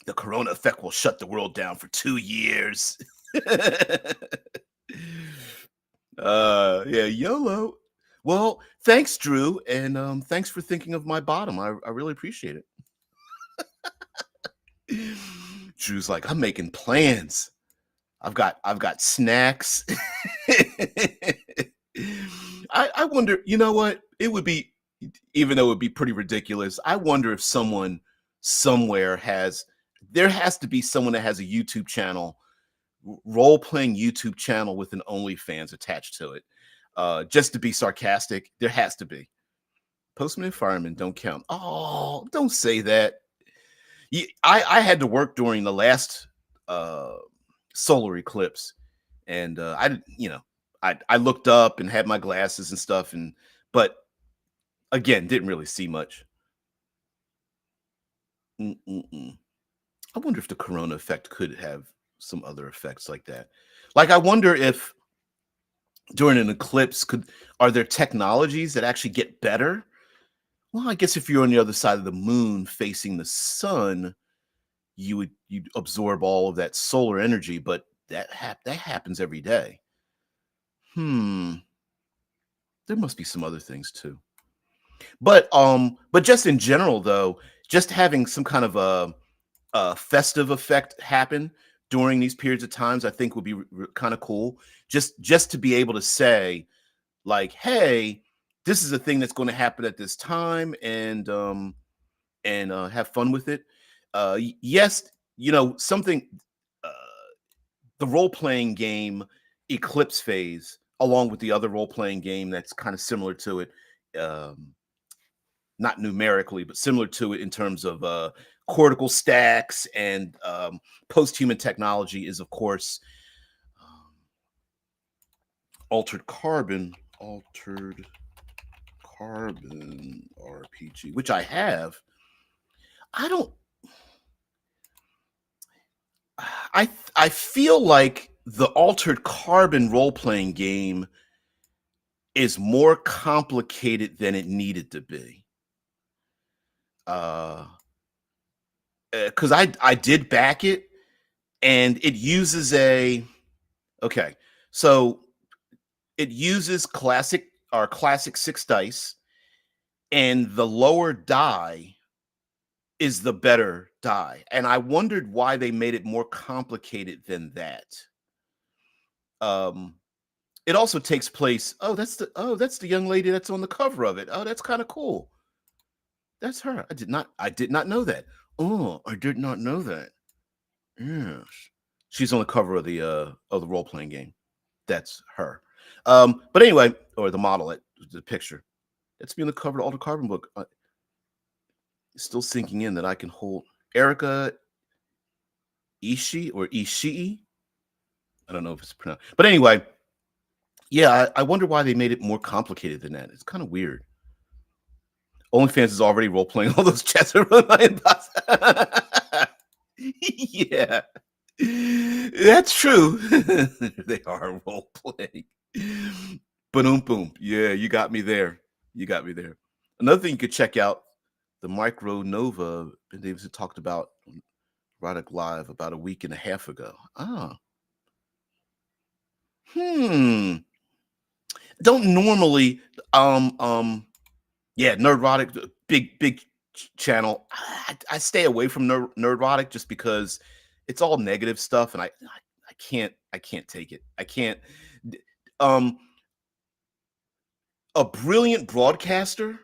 The corona effect will shut the world down for 2 years. Yeah, YOLO. Well, thanks, Drew, and thanks for thinking of my bottom. I really appreciate it. Drew's like, I'm making plans. I've got snacks. I wonder, you know what? It would be, even though it would be pretty ridiculous, I wonder if someone somewhere there has to be someone that has a YouTube channel, role-playing YouTube channel with an OnlyFans attached to it. Just to be sarcastic, there has to be. Postman and fireman don't count. Oh, don't say that. I had to work during the last solar eclipse, and I looked up and had my glasses and stuff, but again, didn't really see much. Mm-mm-mm. I wonder if the corona effect could have some other effects like that. Like, I wonder if during an eclipse, are there technologies that actually get better? Well, I guess if you're on the other side of the moon facing the sun, you'd absorb all of that solar energy, but that happens every day. There must be some other things too. But just in general though, just having some kind of a festive effect happen during these periods of times, I think would be kind of cool. Just to be able to say, like, hey, this is a thing that's going to happen at this time, and have fun with it. Yes, something. Uh, the role playing game Eclipse phase along with the other role playing game that's kind of similar to it. Um, Not numerically, but similar to it in terms of cortical stacks and post-human technology is, of course, um, altered carbon RPG, which I have. I don't. I feel like the altered carbon role-playing game is more complicated than it needed to be. Uh, because I did back it, and it uses a okay. So it uses classic six dice, and the lower die is the better die. And I wondered why they made it more complicated than that. Um, it also takes place. That's the young lady that's on the cover of it. Oh, that's kind of cool. That's her. I did not know that. Oh, I did not know that. Yes. She's on the cover of the role playing game. That's her. But anyway, or the model, the picture. That's me on the cover of the Alter Carbon book. It's still sinking in that I can hold Erica Ishii. I don't know if it's pronounced. But anyway, yeah, I wonder why they made it more complicated than that. It's kind of weird. OnlyFans is already role playing all those chats are run by inbox. Yeah, that's true. They are role playing. Boom, boom. Yeah, you got me there. You got me there. Another thing you could check out the Micro Nova Ben Davidson talked about on Erotic Live about a week and a half ago. Ah, hmm. Don't normally yeah, Nerdrotic, big channel. I stay away from Nerdrotic just because it's all negative stuff, and I can't take it. I can't. d- Um, a brilliant broadcaster,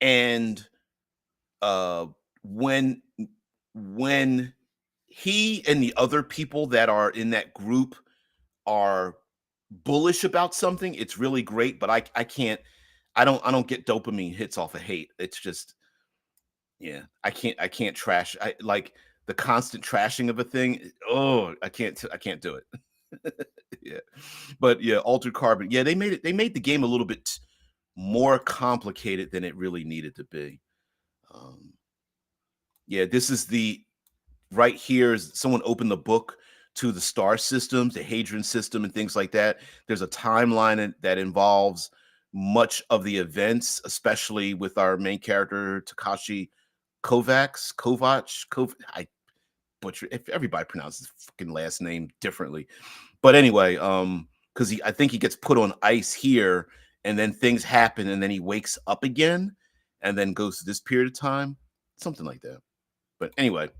and uh, when when he and the other people that are in that group are bullish about something, it's really great. But I can't. I don't get dopamine hits off of hate. It's just yeah, I can't trash. I like the constant trashing of a thing. Oh, I can't do it. Yeah. But yeah, Altered Carbon. Yeah, they made the game a little bit more complicated than it really needed to be. Um yeah, this is the right here is someone opened the book to the star systems, the Hadron system, and things like that. There's a timeline that involves much of the events, especially with our main character Takashi I butcher if everybody pronounces his fucking last name differently. But anyway, because I think he gets put on ice here, and then things happen, and then he wakes up again, and then goes to this period of time, something like that. But anyway,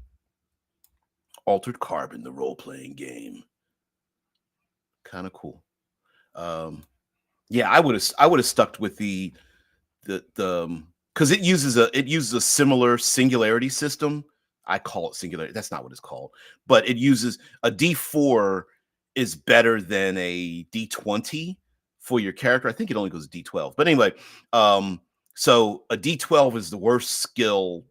Altered Carbon, the role playing game, kind of cool. Um, yeah, I would have stuck with the because it uses a similar singularity system. I call it singularity. That's not what it's called, but it uses a D4 is better than a D20 for your character. I think it only goes D12, but anyway, um, so a D12 is the worst skill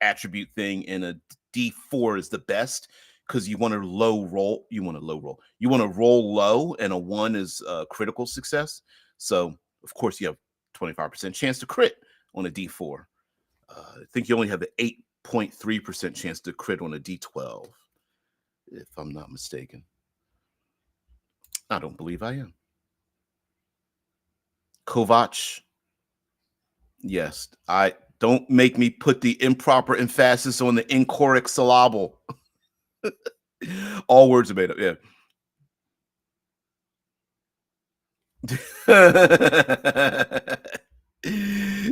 attribute thing, and a D4 is the best because you want to low roll. You want to low roll. You want to roll low, and a one is critical success. So of course you have 25% chance to crit on a D4. I think you only have the 8.3% chance to crit on a D12, if I'm not mistaken. I don't believe I am. Kovac, yes. I don't make me put the improper emphasis on the incorrect syllable. All words are made up. Yeah.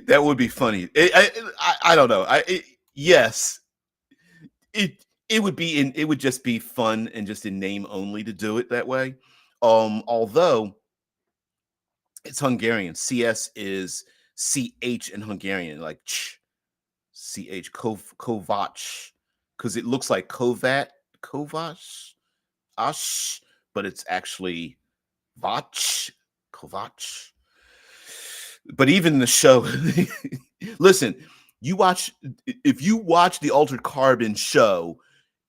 That would be funny. I don't know. Yes, it would just be fun and just in name only to do it that way. Although it's Hungarian. CS is CH in Hungarian, like CH Kovac, because it looks like Kovac, Ash, but it's actually Vach, Kovac. But even in the show, listen, if you watch the Altered Carbon show,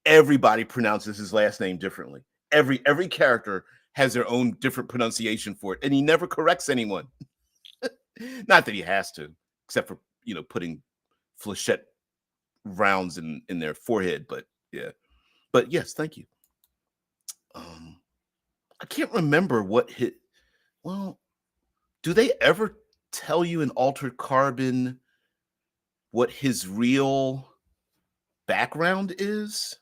everybody pronounces his last name differently. Every character has their own different pronunciation for it, and he never corrects anyone. Not that he has to, except for putting flechette rounds in their forehead. But yeah, but yes, thank you. I can't remember what hit. Well, do they ever tell you in Altered Carbon what his real background is?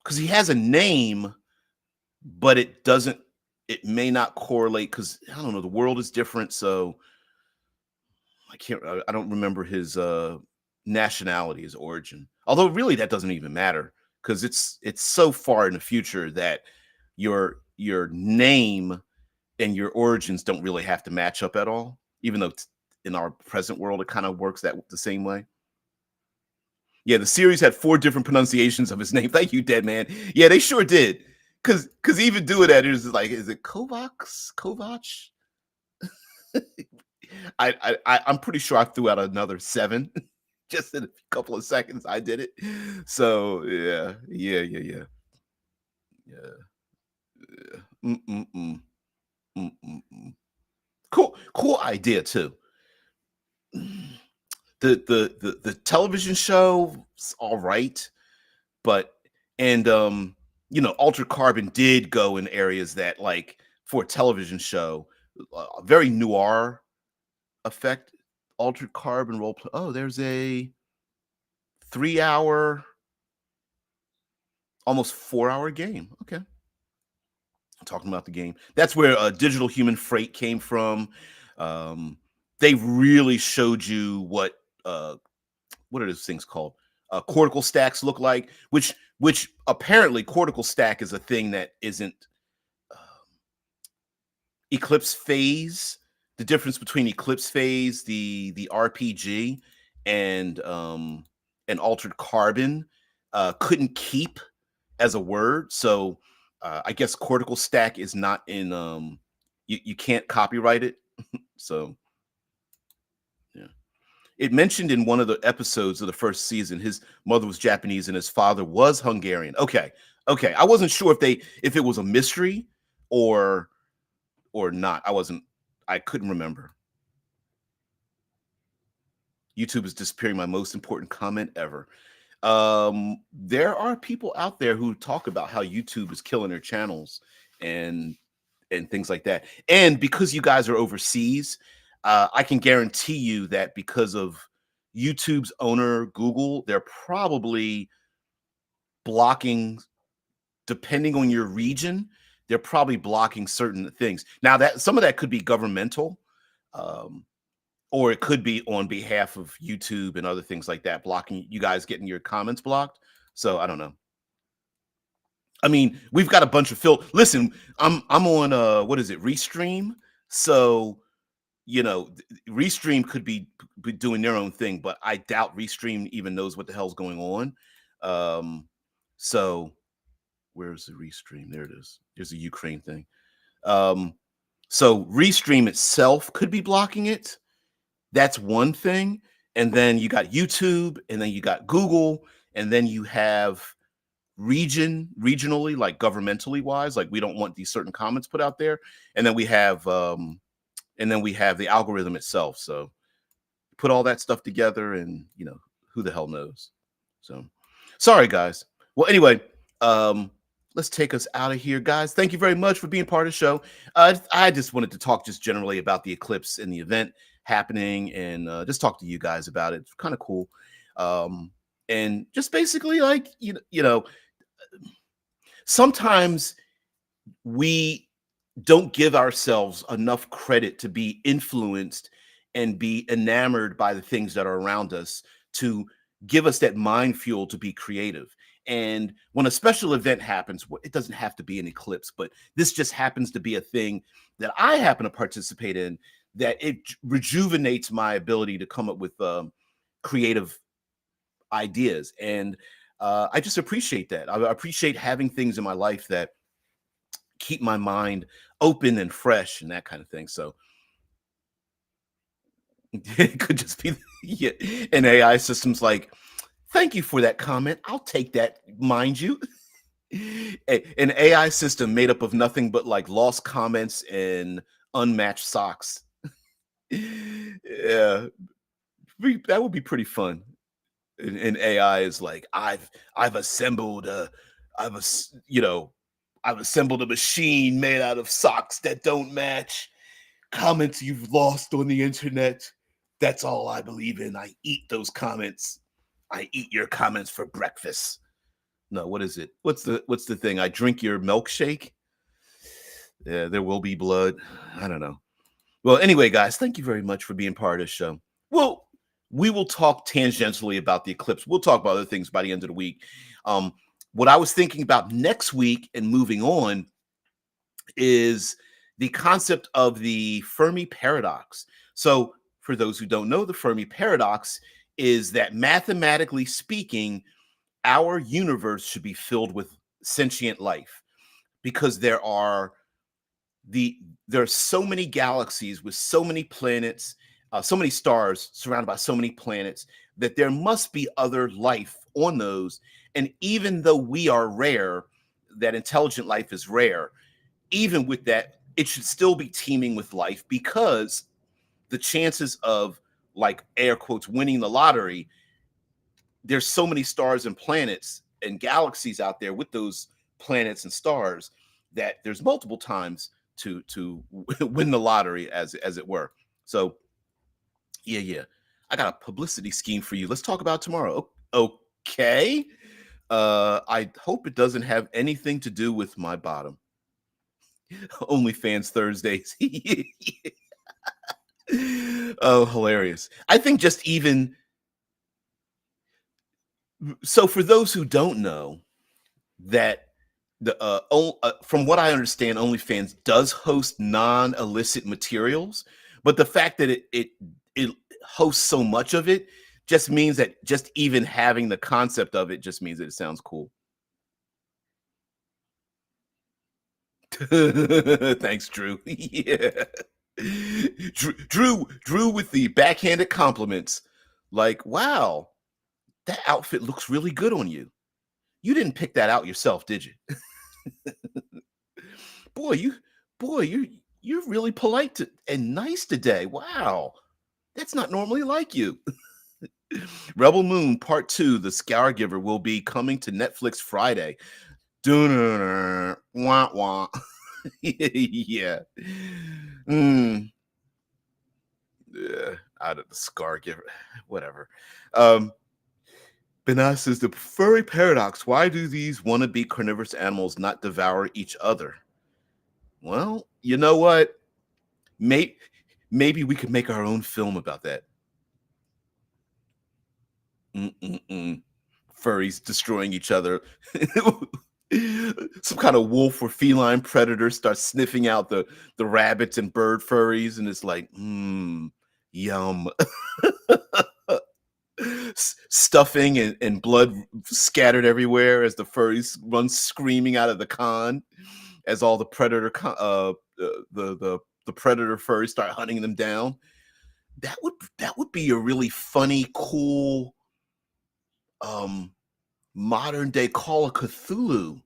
Because he has a name, but it may not correlate because I don't know, the world is different. So I don't remember his nationality, his origin. Although really that doesn't even matter because it's so far in the future that your name and your origins don't really have to match up at all, even though in our present world it kind of works the same way. Yeah, the series had 4 different pronunciations of his name. Thank you, Dead Man. Yeah, they sure did. Cause even doing that is like, is it Kovacs? Kovac? I'm pretty sure I threw out another 7 just in a couple of seconds. I did it. So yeah. Mm-mm-mm. Mm-mm-mm. Cool idea too. The television show's all right, but and Altered Carbon did go in areas that like for a television show, very noir effect. Altered Carbon role play. Oh, there's a 3-hour, almost 4-hour game. Okay, talking about the game. That's where Digital Human Freight came from. Um, they really showed you what are those things called? Cortical stacks look like, which apparently cortical stack is a thing that isn't um, Eclipse phase. The difference between Eclipse phase, the RPG, and Altered Carbon couldn't keep as a word. So I guess cortical stack is not in. You can't copyright it. So yeah. It mentioned in one of the episodes of the first season, his mother was Japanese and his father was Hungarian. Okay, okay. I wasn't sure if it was a mystery or not. I couldn't remember. YouTube is disappearing. My most important comment ever. There are people out there who talk about how YouTube is killing their channels and things like that. And because you guys are overseas, I can guarantee you that because of YouTube's owner, Google, they're probably blocking, depending on your region, they're probably blocking certain things. Now that some of that could be governmental, um, or it could be on behalf of YouTube and other things like that, blocking you guys getting your comments blocked. So I don't know. I mean, we've got a bunch of Listen, I'm on what is it, Restream? So Restream could be doing their own thing, but I doubt Restream even knows what the hell's going on. So where's the Restream? There it is. There's a Ukraine thing. Um, so Restream itself could be blocking it. That's one thing. And then you got YouTube, and then you got Google, and then you have regionally, like governmentally wise, like we don't want these certain comments put out there. And then we have the algorithm itself. So put all that stuff together and who the hell knows. So sorry guys. Well, anyway, let's take us out of here, guys. Thank you very much for being part of the show. I just wanted to talk just generally about the eclipse and the event happening, and just talk to you guys about it. It's kind of cool. And just basically like sometimes we don't give ourselves enough credit to be influenced and be enamored by the things that are around us to give us that mind fuel to be creative. And when a special event happens, it doesn't have to be an eclipse, but this just happens to be a thing that I happen to participate in, that it rejuvenates my ability to come up with creative ideas. And I just appreciate that. I appreciate having things in my life that keep my mind open and fresh and that kind of thing. So it could just be yeah, an AI system's like, thank you for that comment. I'll take that, mind you. An AI system made up of nothing but like lost comments and unmatched socks. Yeah, that would be pretty fun. And AI is like, I've assembled you know, I've assembled a machine made out of socks that don't match. Comments you've lost on the internet. That's all I believe in. I eat those comments. I eat your comments for breakfast. No, what is it? What's the thing? I drink your milkshake. Yeah, there will be blood. I don't know. Well, anyway, guys, thank you very much for being part of the show. Well, we will talk tangentially about the eclipse. We'll talk about other things by the end of the week. Um, what I was thinking about next week and moving on is the concept of the Fermi paradox. So, for those who don't know, the Fermi paradox is that mathematically speaking, our universe should be filled with sentient life because the there are so many galaxies with so many planets, so many stars surrounded by so many planets that there must be other life on those. And even though we are rare, that intelligent life is rare, even with that, it should still be teeming with life because the chances of, like, air quotes, winning the lottery, there's so many stars and planets and galaxies out there with those planets and stars that there's multiple times to win the lottery, as it were. So yeah, I got a publicity scheme for you. Let's talk about tomorrow. Okay. I hope it doesn't have anything to do with my bottom. OnlyFans Thursdays. Oh, hilarious. I think just even so, for those who don't know, that from what I understand, OnlyFans does host non-illicit materials, but the fact that it hosts so much of it just means that just even having the concept of it just means that it sounds cool. Thanks, Drew. Yeah. Drew with the backhanded compliments. Like, wow, that outfit looks really good on you. You didn't pick that out yourself, did you? Boy, you're really polite and nice today. Wow. That's not normally like you. Rebel Moon Part 2, The Scour Giver, will be coming to Netflix Friday. Wah wah. Yeah. Mm, yeah. Out of the Scar Giver. Whatever. Um, Benas says the furry paradox. Why do these wannabe carnivorous animals not devour each other? Well, you know what? Maybe maybe we could make our own film about that. Mm-mm-mm. Furries destroying each other. Some kind of wolf or feline predator starts sniffing out the rabbits and bird furries, and it's like, yum. Stuffing and blood scattered everywhere as the furries run screaming out of the con, as all the the predator furries start hunting them down. That would be a really funny, cool, um, modern day Call of Cthulhu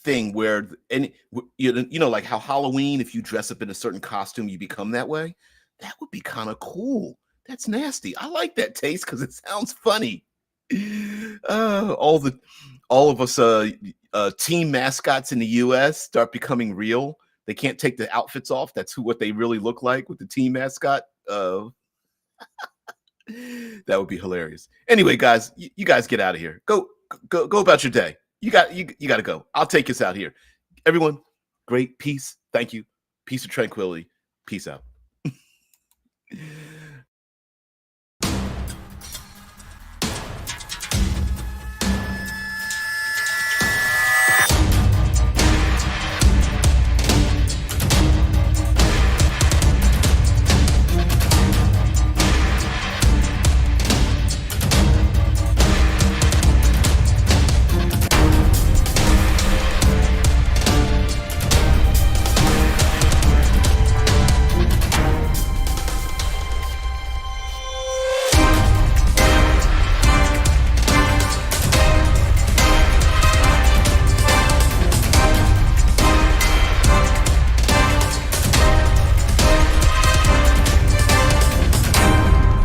thing where like how Halloween, if you dress up in a certain costume, you become that way. That would be kind of cool. That's nasty. I like that taste because it sounds funny. All of us team mascots in the US start becoming real. They can't take the outfits off. That's what they really look like with the team mascot. That would be hilarious. Anyway, guys, you guys get out of here. Go about your day. You got to go. I'll take us out here. Everyone, great peace. Thank you. Peace and tranquility. Peace out.